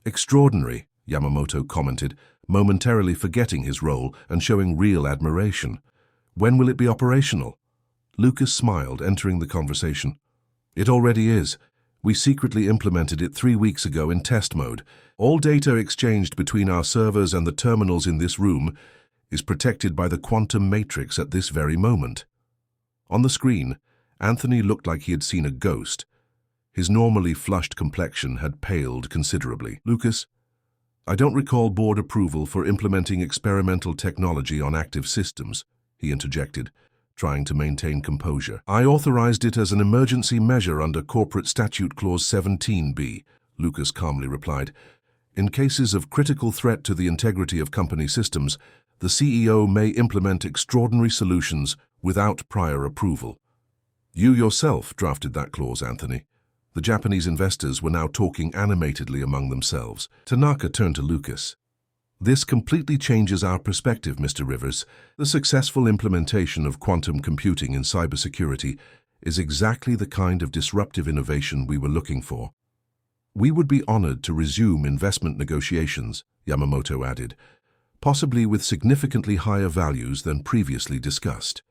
extraordinary, Yamamoto commented, momentarily forgetting his role and showing real admiration. When will it be operational? Lucas smiled, entering the conversation. It already is. We secretly implemented it 3 weeks ago in test mode. All data exchanged between our servers and the terminals in this room is protected by the quantum matrix at this very moment. On the screen, Anthony looked like he had seen a ghost. His normally flushed complexion had paled considerably. Lucas, I don't recall board approval for implementing experimental technology on active systems, he interjected, trying to maintain composure. I authorized it as an emergency measure under Corporate Statute Clause 17B, Lucas calmly replied. In cases of critical threat to the integrity of company systems, the CEO may implement extraordinary solutions without prior approval. You yourself drafted that clause, Anthony. The Japanese investors were now talking animatedly among themselves. Tanaka turned to Lucas. This completely changes our perspective, Mr. Rivers. The successful implementation of quantum computing in cybersecurity is exactly the kind of disruptive innovation we were looking for. We would be honored to resume investment negotiations, Yamamoto added, possibly with significantly higher values than previously discussed.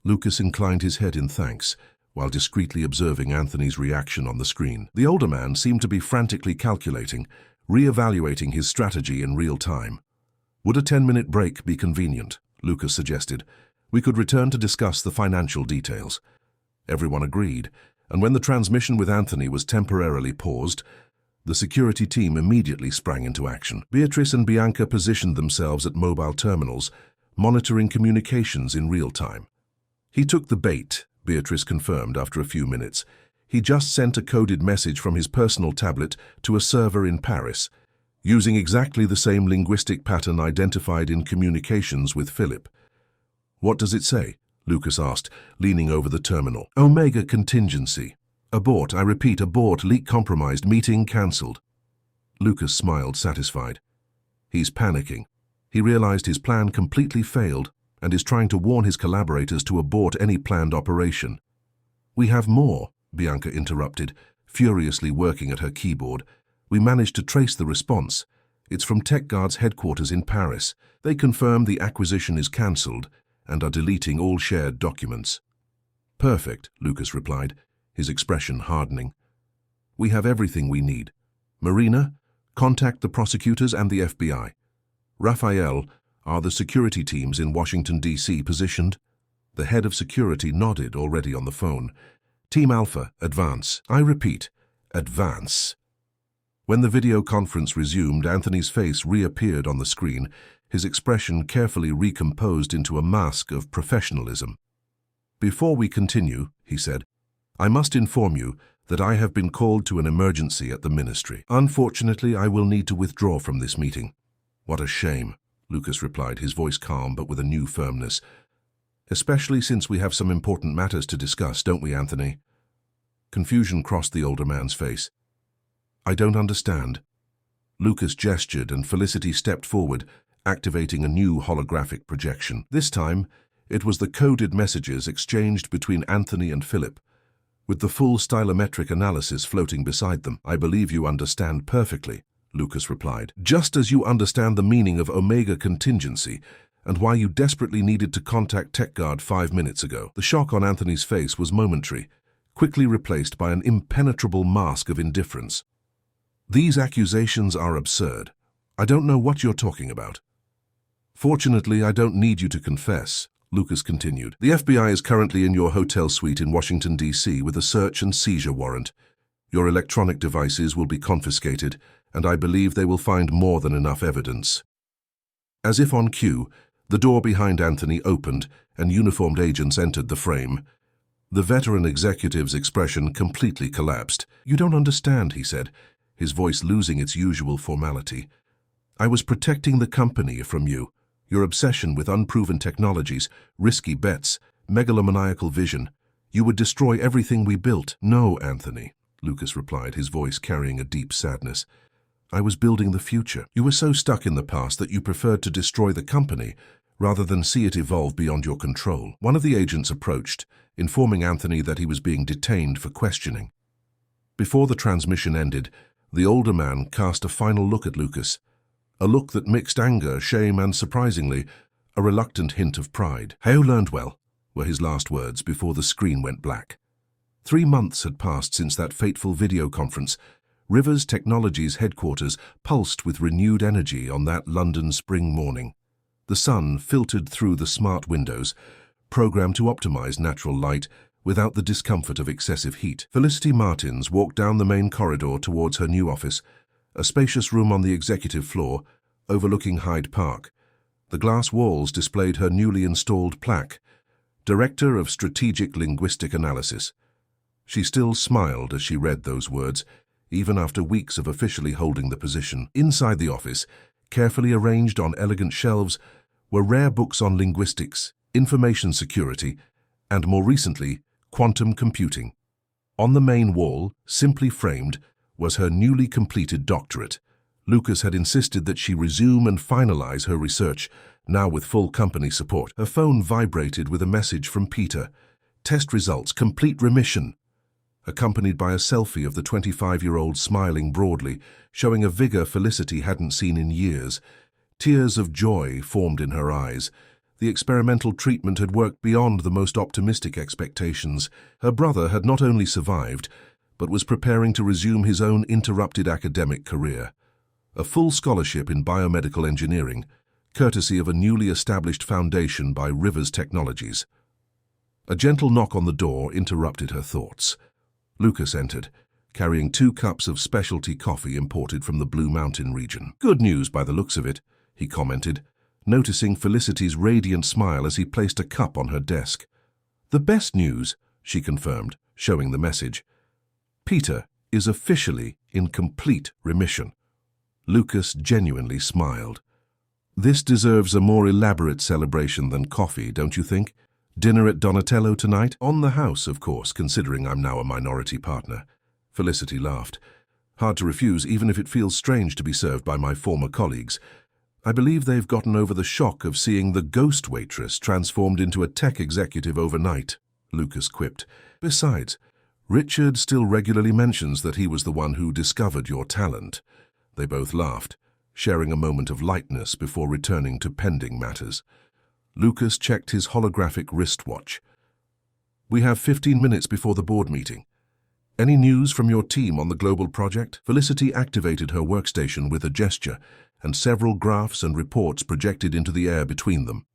Lucas inclined his head in thanks, while discreetly observing Anthony's reaction on the screen. The older man seemed to be frantically calculating, re-evaluating his strategy in real time. Would a 10-minute break be convenient? Lucas suggested. We could return to discuss the financial details. Everyone agreed, and when the transmission with Anthony was temporarily paused, the security team immediately sprang into action. Beatrice and Bianca positioned themselves at mobile terminals, monitoring communications in real time. He took the bait, Beatrice confirmed after a few minutes. He just sent a coded message from his personal tablet to a server in Paris, using exactly the same linguistic pattern identified in communications with Philip. What does it say? Lucas asked, leaning over the terminal. Omega contingency. Abort, I repeat, abort, leak compromised, meeting cancelled. Lucas smiled, satisfied. He's panicking. He realized his plan completely failed and is trying to warn his collaborators to abort any planned operation. We have more, Bianca interrupted, furiously working at her keyboard. We managed to trace the response. It's from TechGuard's headquarters in Paris. They confirm the acquisition is cancelled and are deleting all shared documents. Perfect, Lucas replied, his expression hardening. We have everything we need. Marina, contact the prosecutors and the FBI. Raphael, are the security teams in Washington, D.C. positioned? The head of security nodded, already on the phone. Team Alpha, advance. I repeat, advance. When the video conference resumed, Anthony's face reappeared on the screen, his expression carefully recomposed into a mask of professionalism. Before we continue, he said, I must inform you that I have been called to an emergency at the ministry. Unfortunately, I will need to withdraw from this meeting. What a shame, Lucas replied, his voice calm but with a new firmness. Especially since we have some important matters to discuss, don't we, Anthony? Confusion crossed the older man's face. I don't understand. Lucas gestured and Felicity stepped forward, activating a new holographic projection. This time, it was the coded messages exchanged between Anthony and Philip, with the full stylometric analysis floating beside them. I believe you understand perfectly, Lucas replied. Just as you understand the meaning of Omega contingency, and why you desperately needed to contact TechGuard 5 minutes ago. The shock on Anthony's face was momentary, quickly replaced by an impenetrable mask of indifference. These accusations are absurd. I don't know what you're talking about. Fortunately, I don't need you to confess, Lucas continued. The FBI is currently in your hotel suite in Washington, D.C. with a search and seizure warrant. Your electronic devices will be confiscated, and I believe they will find more than enough evidence. As if on cue, the door behind Anthony opened and uniformed agents entered the frame. The veteran executive's expression completely collapsed. You don't understand, he said, his voice losing its usual formality. I was protecting the company from you. Your obsession with unproven technologies, risky bets, megalomaniacal vision. You would destroy everything we built. No, Anthony. Lucas replied, his voice carrying a deep sadness. "I was building the future. You were so stuck in the past that you preferred to destroy the company rather than see it evolve beyond your control." One of the agents approached, informing Anthony that he was being detained for questioning. Before the transmission ended, the older man cast a final look at Lucas, a look that mixed anger, shame, and, surprisingly, a reluctant hint of pride. "How learned well," were his last words before the screen went black. 3 months had passed since that fateful video conference. Rivers Technologies' headquarters pulsed with renewed energy on that London spring morning. The sun filtered through the smart windows, programmed to optimize natural light without the discomfort of excessive heat. Felicity Martins walked down the main corridor towards her new office, a spacious room on the executive floor overlooking Hyde Park. The glass walls displayed her newly installed plaque, Director of Strategic Linguistic Analysis. She still smiled as she read those words, even after weeks of officially holding the position. Inside the office, carefully arranged on elegant shelves, were rare books on linguistics, information security, and more recently, quantum computing. On the main wall, simply framed, was her newly completed doctorate. Lucas had insisted that she resume and finalize her research, now with full company support. Her phone vibrated with a message from Peter. "Test results, complete remission," accompanied by a selfie of the 25-year-old smiling broadly, showing a vigor Felicity hadn't seen in years. Tears of joy formed in her eyes. The experimental treatment had worked beyond the most optimistic expectations. Her brother had not only survived, but was preparing to resume his own interrupted academic career. A full scholarship in biomedical engineering, courtesy of a newly established foundation by Rivers Technologies. A gentle knock on the door interrupted her thoughts. Lucas entered, carrying 2 cups of specialty coffee imported from the Blue Mountain region. "Good news by the looks of it," he commented, noticing Felicity's radiant smile as he placed a cup on her desk. "The best news," she confirmed, showing the message. "Peter is officially in complete remission." Lucas genuinely smiled. "This deserves a more elaborate celebration than coffee, don't you think? Dinner at Donatello tonight? On the house, of course, considering I'm now a minority partner." Felicity laughed. "Hard to refuse, even if it feels strange to be served by my former colleagues. I believe they've gotten over the shock of seeing the ghost waitress transformed into a tech executive overnight," Lucas quipped. "Besides, Richard still regularly mentions that he was the one who discovered your talent." They both laughed, sharing a moment of lightness before returning to pending matters. Lucas checked his holographic wristwatch. "We have 15 minutes before the board meeting. Any news from your team on the global project?" Felicity activated her workstation with a gesture, and several graphs and reports projected into the air between them.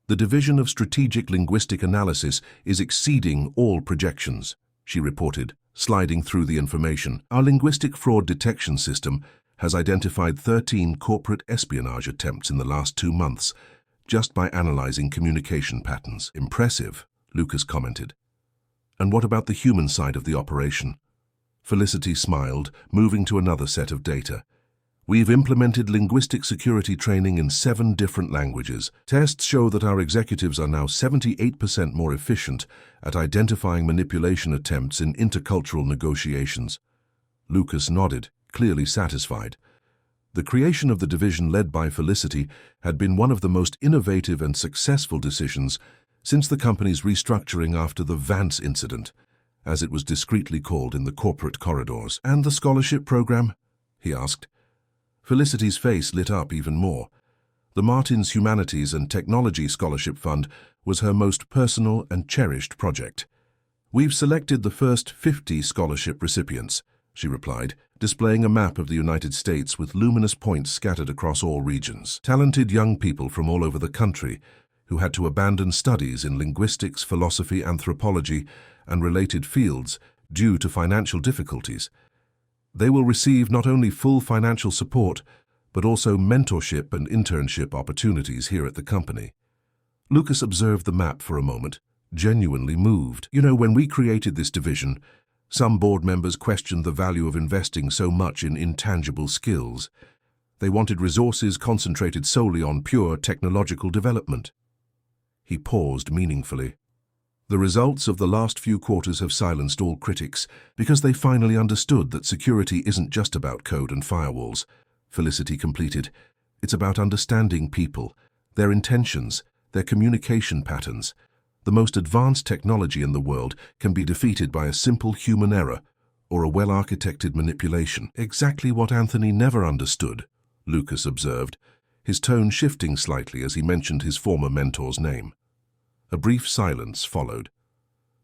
"The Division of Strategic Linguistic Analysis is exceeding all projections," she reported, sliding through the information. "Our linguistic fraud detection system has identified 13 corporate espionage attempts in the last 2 months, just by analyzing communication patterns." "Impressive," Lucas commented. "And what about the human side of the operation?" Felicity smiled, moving to another set of data. "We've implemented linguistic security training in 7 different languages. Tests show that our executives are now 78% more efficient at identifying manipulation attempts in intercultural negotiations." Lucas nodded, clearly satisfied. The creation of the division led by Felicity had been one of the most innovative and successful decisions since the company's restructuring after the Vance incident, as it was discreetly called in the corporate corridors. "And the scholarship program?" he asked. Felicity's face lit up even more. The Martins Humanities and Technology Scholarship Fund was her most personal and cherished project. "We've selected the first 50 scholarship recipients," she replied, displaying a map of the United States with luminous points scattered across all regions. Talented young people from all over the country who had to abandon studies in linguistics, philosophy, anthropology, and related fields due to financial difficulties. They will receive not only full financial support, but also mentorship and internship opportunities here at the company. Lucas observed the map for a moment, genuinely moved. "You know, when we created this division, some board members questioned the value of investing so much in intangible skills. They wanted resources concentrated solely on pure technological development." He paused meaningfully. The results of the last few quarters have silenced all critics because they finally understood that security isn't just about code and firewalls. Felicity completed. It's about understanding people, their intentions, their communication patterns. The most advanced technology in the world can be defeated by a simple human error or a well-architected manipulation. Exactly what Anthony never understood, Lucas observed, his tone shifting slightly as he mentioned his former mentor's name. A brief silence followed.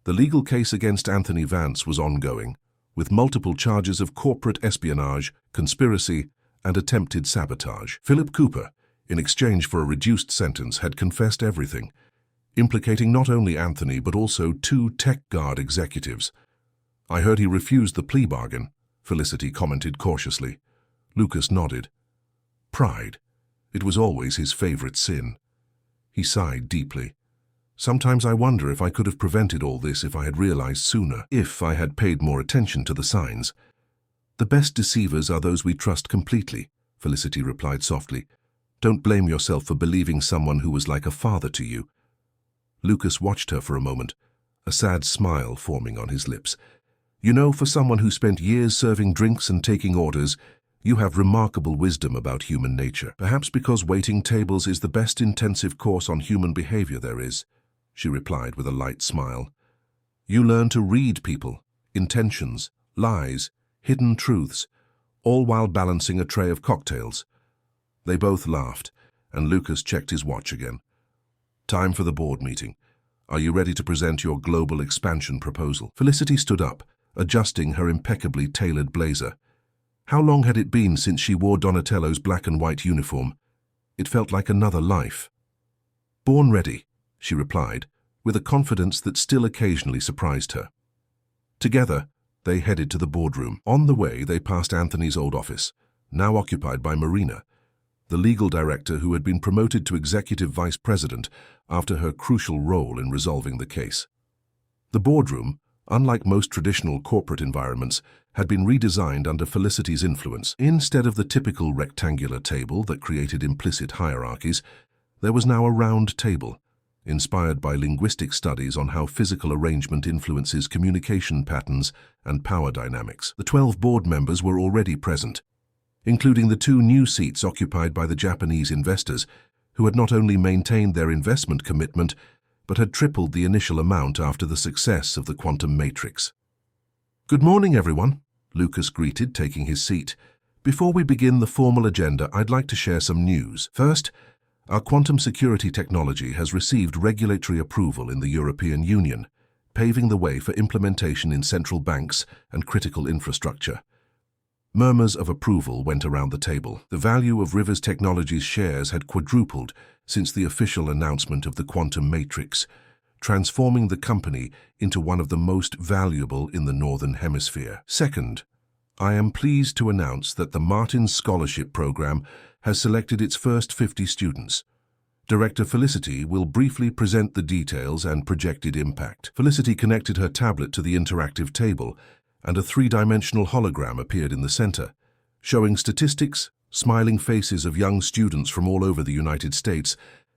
The legal case against Anthony Vance was ongoing, with multiple charges of corporate espionage, conspiracy, and attempted sabotage. Philip Cooper, in exchange for a reduced sentence, had confessed everything, implicating not only Anthony but also 2 TechGuard executives. "I heard he refused the plea bargain," Felicity commented cautiously. Lucas nodded. Pride. It was always his favorite sin. He sighed deeply. "Sometimes I wonder if I could have prevented all this if I had realized sooner, if I had paid more attention to the signs." "The best deceivers are those we trust completely," Felicity replied softly. "Don't blame yourself for believing someone who was like a father to you." Lucas watched her for a moment, a sad smile forming on his lips. "You know, for someone who spent years serving drinks and taking orders, you have remarkable wisdom about human nature. Perhaps because waiting tables is the best intensive course on human behavior there is," she replied with a light smile. "You learn to read people, intentions, lies, hidden truths, all while balancing a tray of cocktails." They both laughed, and Lucas checked his watch again. "Time for the board meeting. Are you ready to present your global expansion proposal?" Felicity stood up, adjusting her impeccably tailored blazer. How long had it been since she wore Donatello's black and white uniform? It felt like another life. "Born ready," she replied, with a confidence that still occasionally surprised her. Together, they headed to the boardroom. On the way, they passed Anthony's old office, now occupied by Marina, the legal director who had been promoted to executive vice president after her crucial role in resolving the case. The boardroom, unlike most traditional corporate environments, had been redesigned under Felicity's influence. Instead of the typical rectangular table that created implicit hierarchies, there was now a round table, inspired by linguistic studies on how physical arrangement influences communication patterns and power dynamics. The 12 board members were already present, including the 2 new seats occupied by the Japanese investors, who had not only maintained their investment commitment, but had tripled the initial amount after the success of the quantum matrix. "Good morning, everyone," Lucas greeted, taking his seat. "Before we begin the formal agenda, I'd like to share some news. First, our quantum security technology has received regulatory approval in the European Union, paving the way for implementation in central banks and critical infrastructure." Murmurs of approval went around the table. The value of Rivers Technologies' shares had quadrupled since the official announcement of the quantum matrix, transforming the company into one of the most valuable in the Northern Hemisphere. Second, I am pleased to announce that the Martin Scholarship Program has selected its first 50 students. Director Felicity will briefly present the details and projected impact. Felicity connected her tablet to the interactive table, and a 3-dimensional hologram appeared in the center, showing statistics, smiling faces of young students from all over the United States,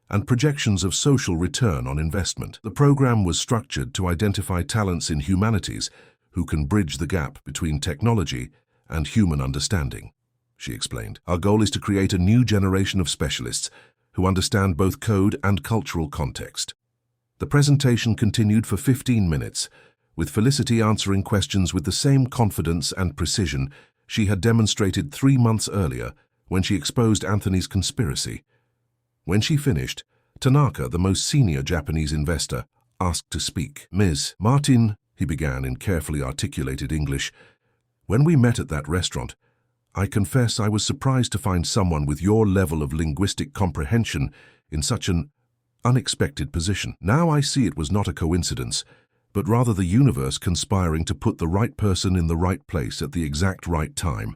and projections of social return on investment. The program was structured to identify talents in humanities who can bridge the gap between technology and human understanding, she explained. "Our goal is to create a new generation of specialists who understand both code and cultural context." The presentation continued for 15 minutes, with Felicity answering questions with the same confidence and precision she had demonstrated 3 months earlier when she exposed Anthony's conspiracy. When she finished, Tanaka, the most senior Japanese investor, asked to speak. "Ms. Martin," he began in carefully articulated English, "when we met at that restaurant, I confess I was surprised to find someone with your level of linguistic comprehension in such an unexpected position. Now I see it was not a coincidence, but rather the universe conspiring to put the right person in the right place at the exact right time."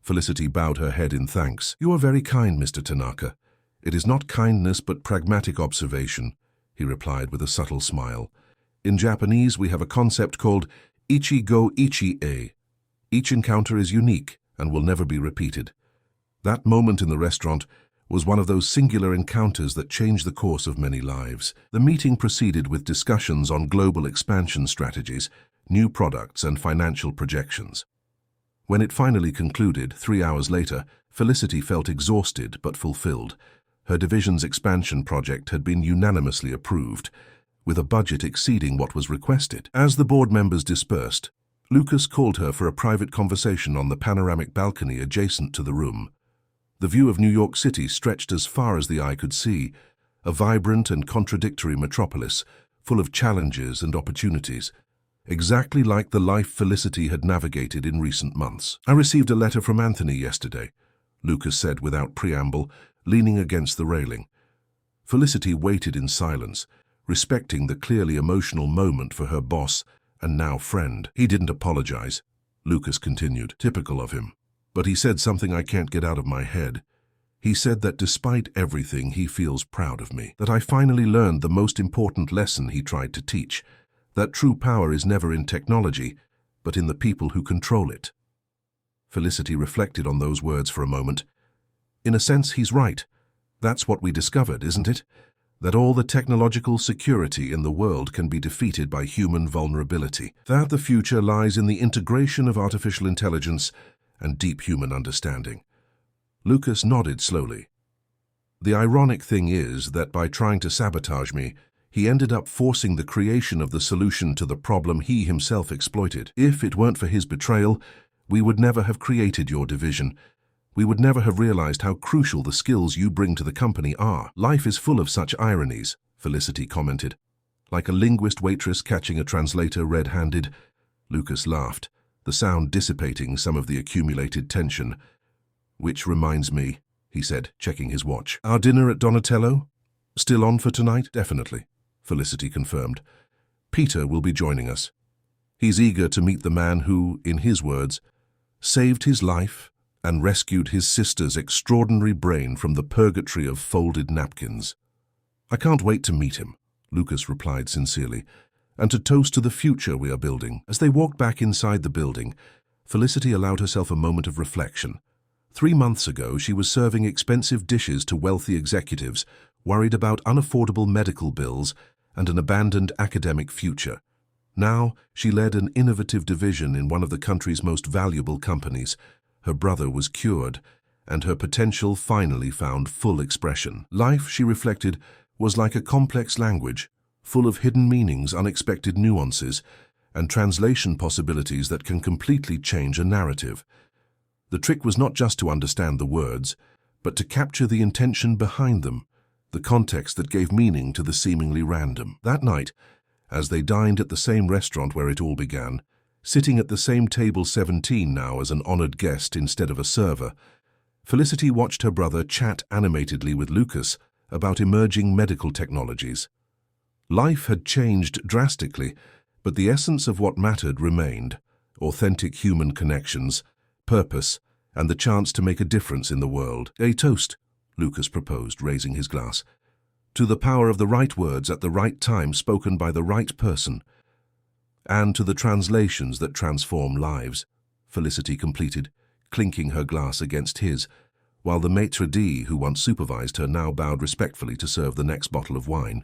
Felicity bowed her head in thanks. "You are very kind, Mr. Tanaka. It is not kindness but pragmatic observation," he replied with a subtle smile. "In Japanese, we have a concept called ichi go ichi-e. Each encounter is unique and will never be repeated. That moment in the restaurant, was one of those singular encounters that changed the course of many lives. The meeting proceeded with discussions on global expansion strategies, new products, and financial projections. When it finally concluded, 3 hours later, Felicity felt exhausted but fulfilled. Her division's expansion project had been unanimously approved, with a budget exceeding what was requested. As the board members dispersed, Lucas called her for a private conversation on the panoramic balcony adjacent to the room. The view of New York City stretched as far as the eye could see, a vibrant and contradictory metropolis, full of challenges and opportunities, exactly like the life Felicity had navigated in recent months. "I received a letter from Anthony yesterday," Lucas said without preamble, leaning against the railing. Felicity waited in silence, respecting the clearly emotional moment for her boss and now friend. "He didn't apologize," Lucas continued, typical of him. "But he said something I can't get out of my head. He said that despite everything, he feels proud of me. That I finally learned the most important lesson he tried to teach, that true power is never in technology, but in the people who control it." Felicity reflected on those words for a moment. In a sense, he's right. That's what we discovered, isn't it? That all the technological security in the world can be defeated by human vulnerability. That the future lies in the integration of artificial intelligence and deep human understanding. Lucas nodded slowly. "The ironic thing is that by trying to sabotage me, he ended up forcing the creation of the solution to the problem he himself exploited. If it weren't for his betrayal, we would never have created your division. We would never have realized how crucial the skills you bring to the company are." "Life is full of such ironies," Felicity commented. "Like a linguist waitress catching a translator red-handed." Lucas laughed, the sound dissipating some of the accumulated tension. "Which reminds me," he said, checking his watch. "Our dinner at Donatello? Still on for tonight?" "Definitely," Felicity confirmed. "Peter will be joining us. He's eager to meet the man who, in his words, saved his life and rescued his sister's extraordinary brain from the purgatory of folded napkins." "I can't wait to meet him," Lucas replied sincerely, "and to toast to the future we are building." As they walked back inside the building, Felicity allowed herself a moment of reflection. 3 months ago, she was serving expensive dishes to wealthy executives, worried about unaffordable medical bills and an abandoned academic future. Now, she led an innovative division in one of the country's most valuable companies. Her brother was cured, and her potential finally found full expression. Life, she reflected, was like a complex language, full of hidden meanings, unexpected nuances, and translation possibilities that can completely change a narrative. The trick was not just to understand the words, but to capture the intention behind them, the context that gave meaning to the seemingly random. That night, as they dined at the same restaurant where it all began, sitting at the same table 17 now as an honored guest instead of a server, Felicity watched her brother chat animatedly with Lucas about emerging medical technologies. Life had changed drastically, but the essence of what mattered remained: authentic human connections, purpose, and the chance to make a difference in the world. "A toast," Lucas proposed, raising his glass, "to the power of the right words at the right time spoken by the right person, and to the translations that transform lives," Felicity completed, clinking her glass against his, while the maitre d' who once supervised her now bowed respectfully to serve the next bottle of wine.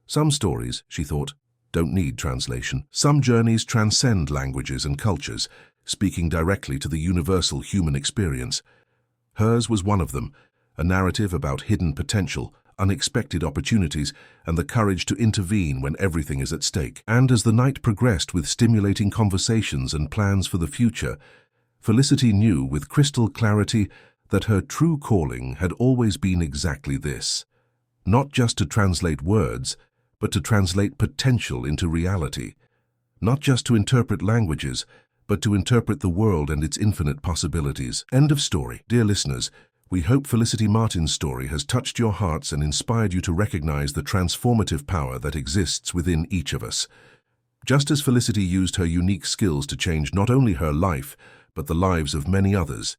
Some stories, she thought, don't need translation. Some journeys transcend languages and cultures, speaking directly to the universal human experience. Hers was one of them, a narrative about hidden potential, unexpected opportunities, and the courage to intervene when everything is at stake. And as the night progressed with stimulating conversations and plans for the future, Felicity knew with crystal clarity that her true calling had always been exactly this: not just to translate words, but to translate potential into reality. Not just to interpret languages, but to interpret the world and its infinite possibilities. End of story. Dear listeners, we hope Felicity Martin's story has touched your hearts and inspired you to recognize the transformative power that exists within each of us. Just as Felicity used her unique skills to change not only her life, but the lives of many others,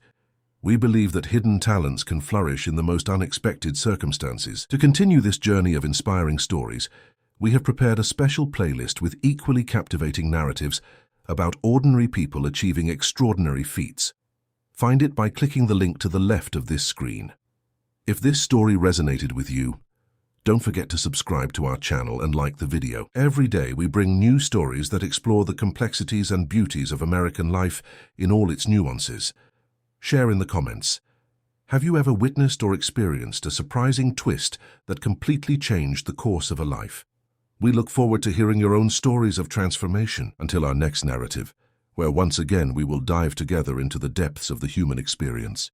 we believe that hidden talents can flourish in the most unexpected circumstances. To continue this journey of inspiring stories, we have prepared a special playlist with equally captivating narratives about ordinary people achieving extraordinary feats. Find it by clicking the link to the left of this screen. If this story resonated with you, don't forget to subscribe to our channel and like the video. Every day we bring new stories that explore the complexities and beauties of American life in all its nuances. Share in the comments. Have you ever witnessed or experienced a surprising twist that completely changed the course of a life? We look forward to hearing your own stories of transformation until our next narrative, where once again we will dive together into the depths of the human experience.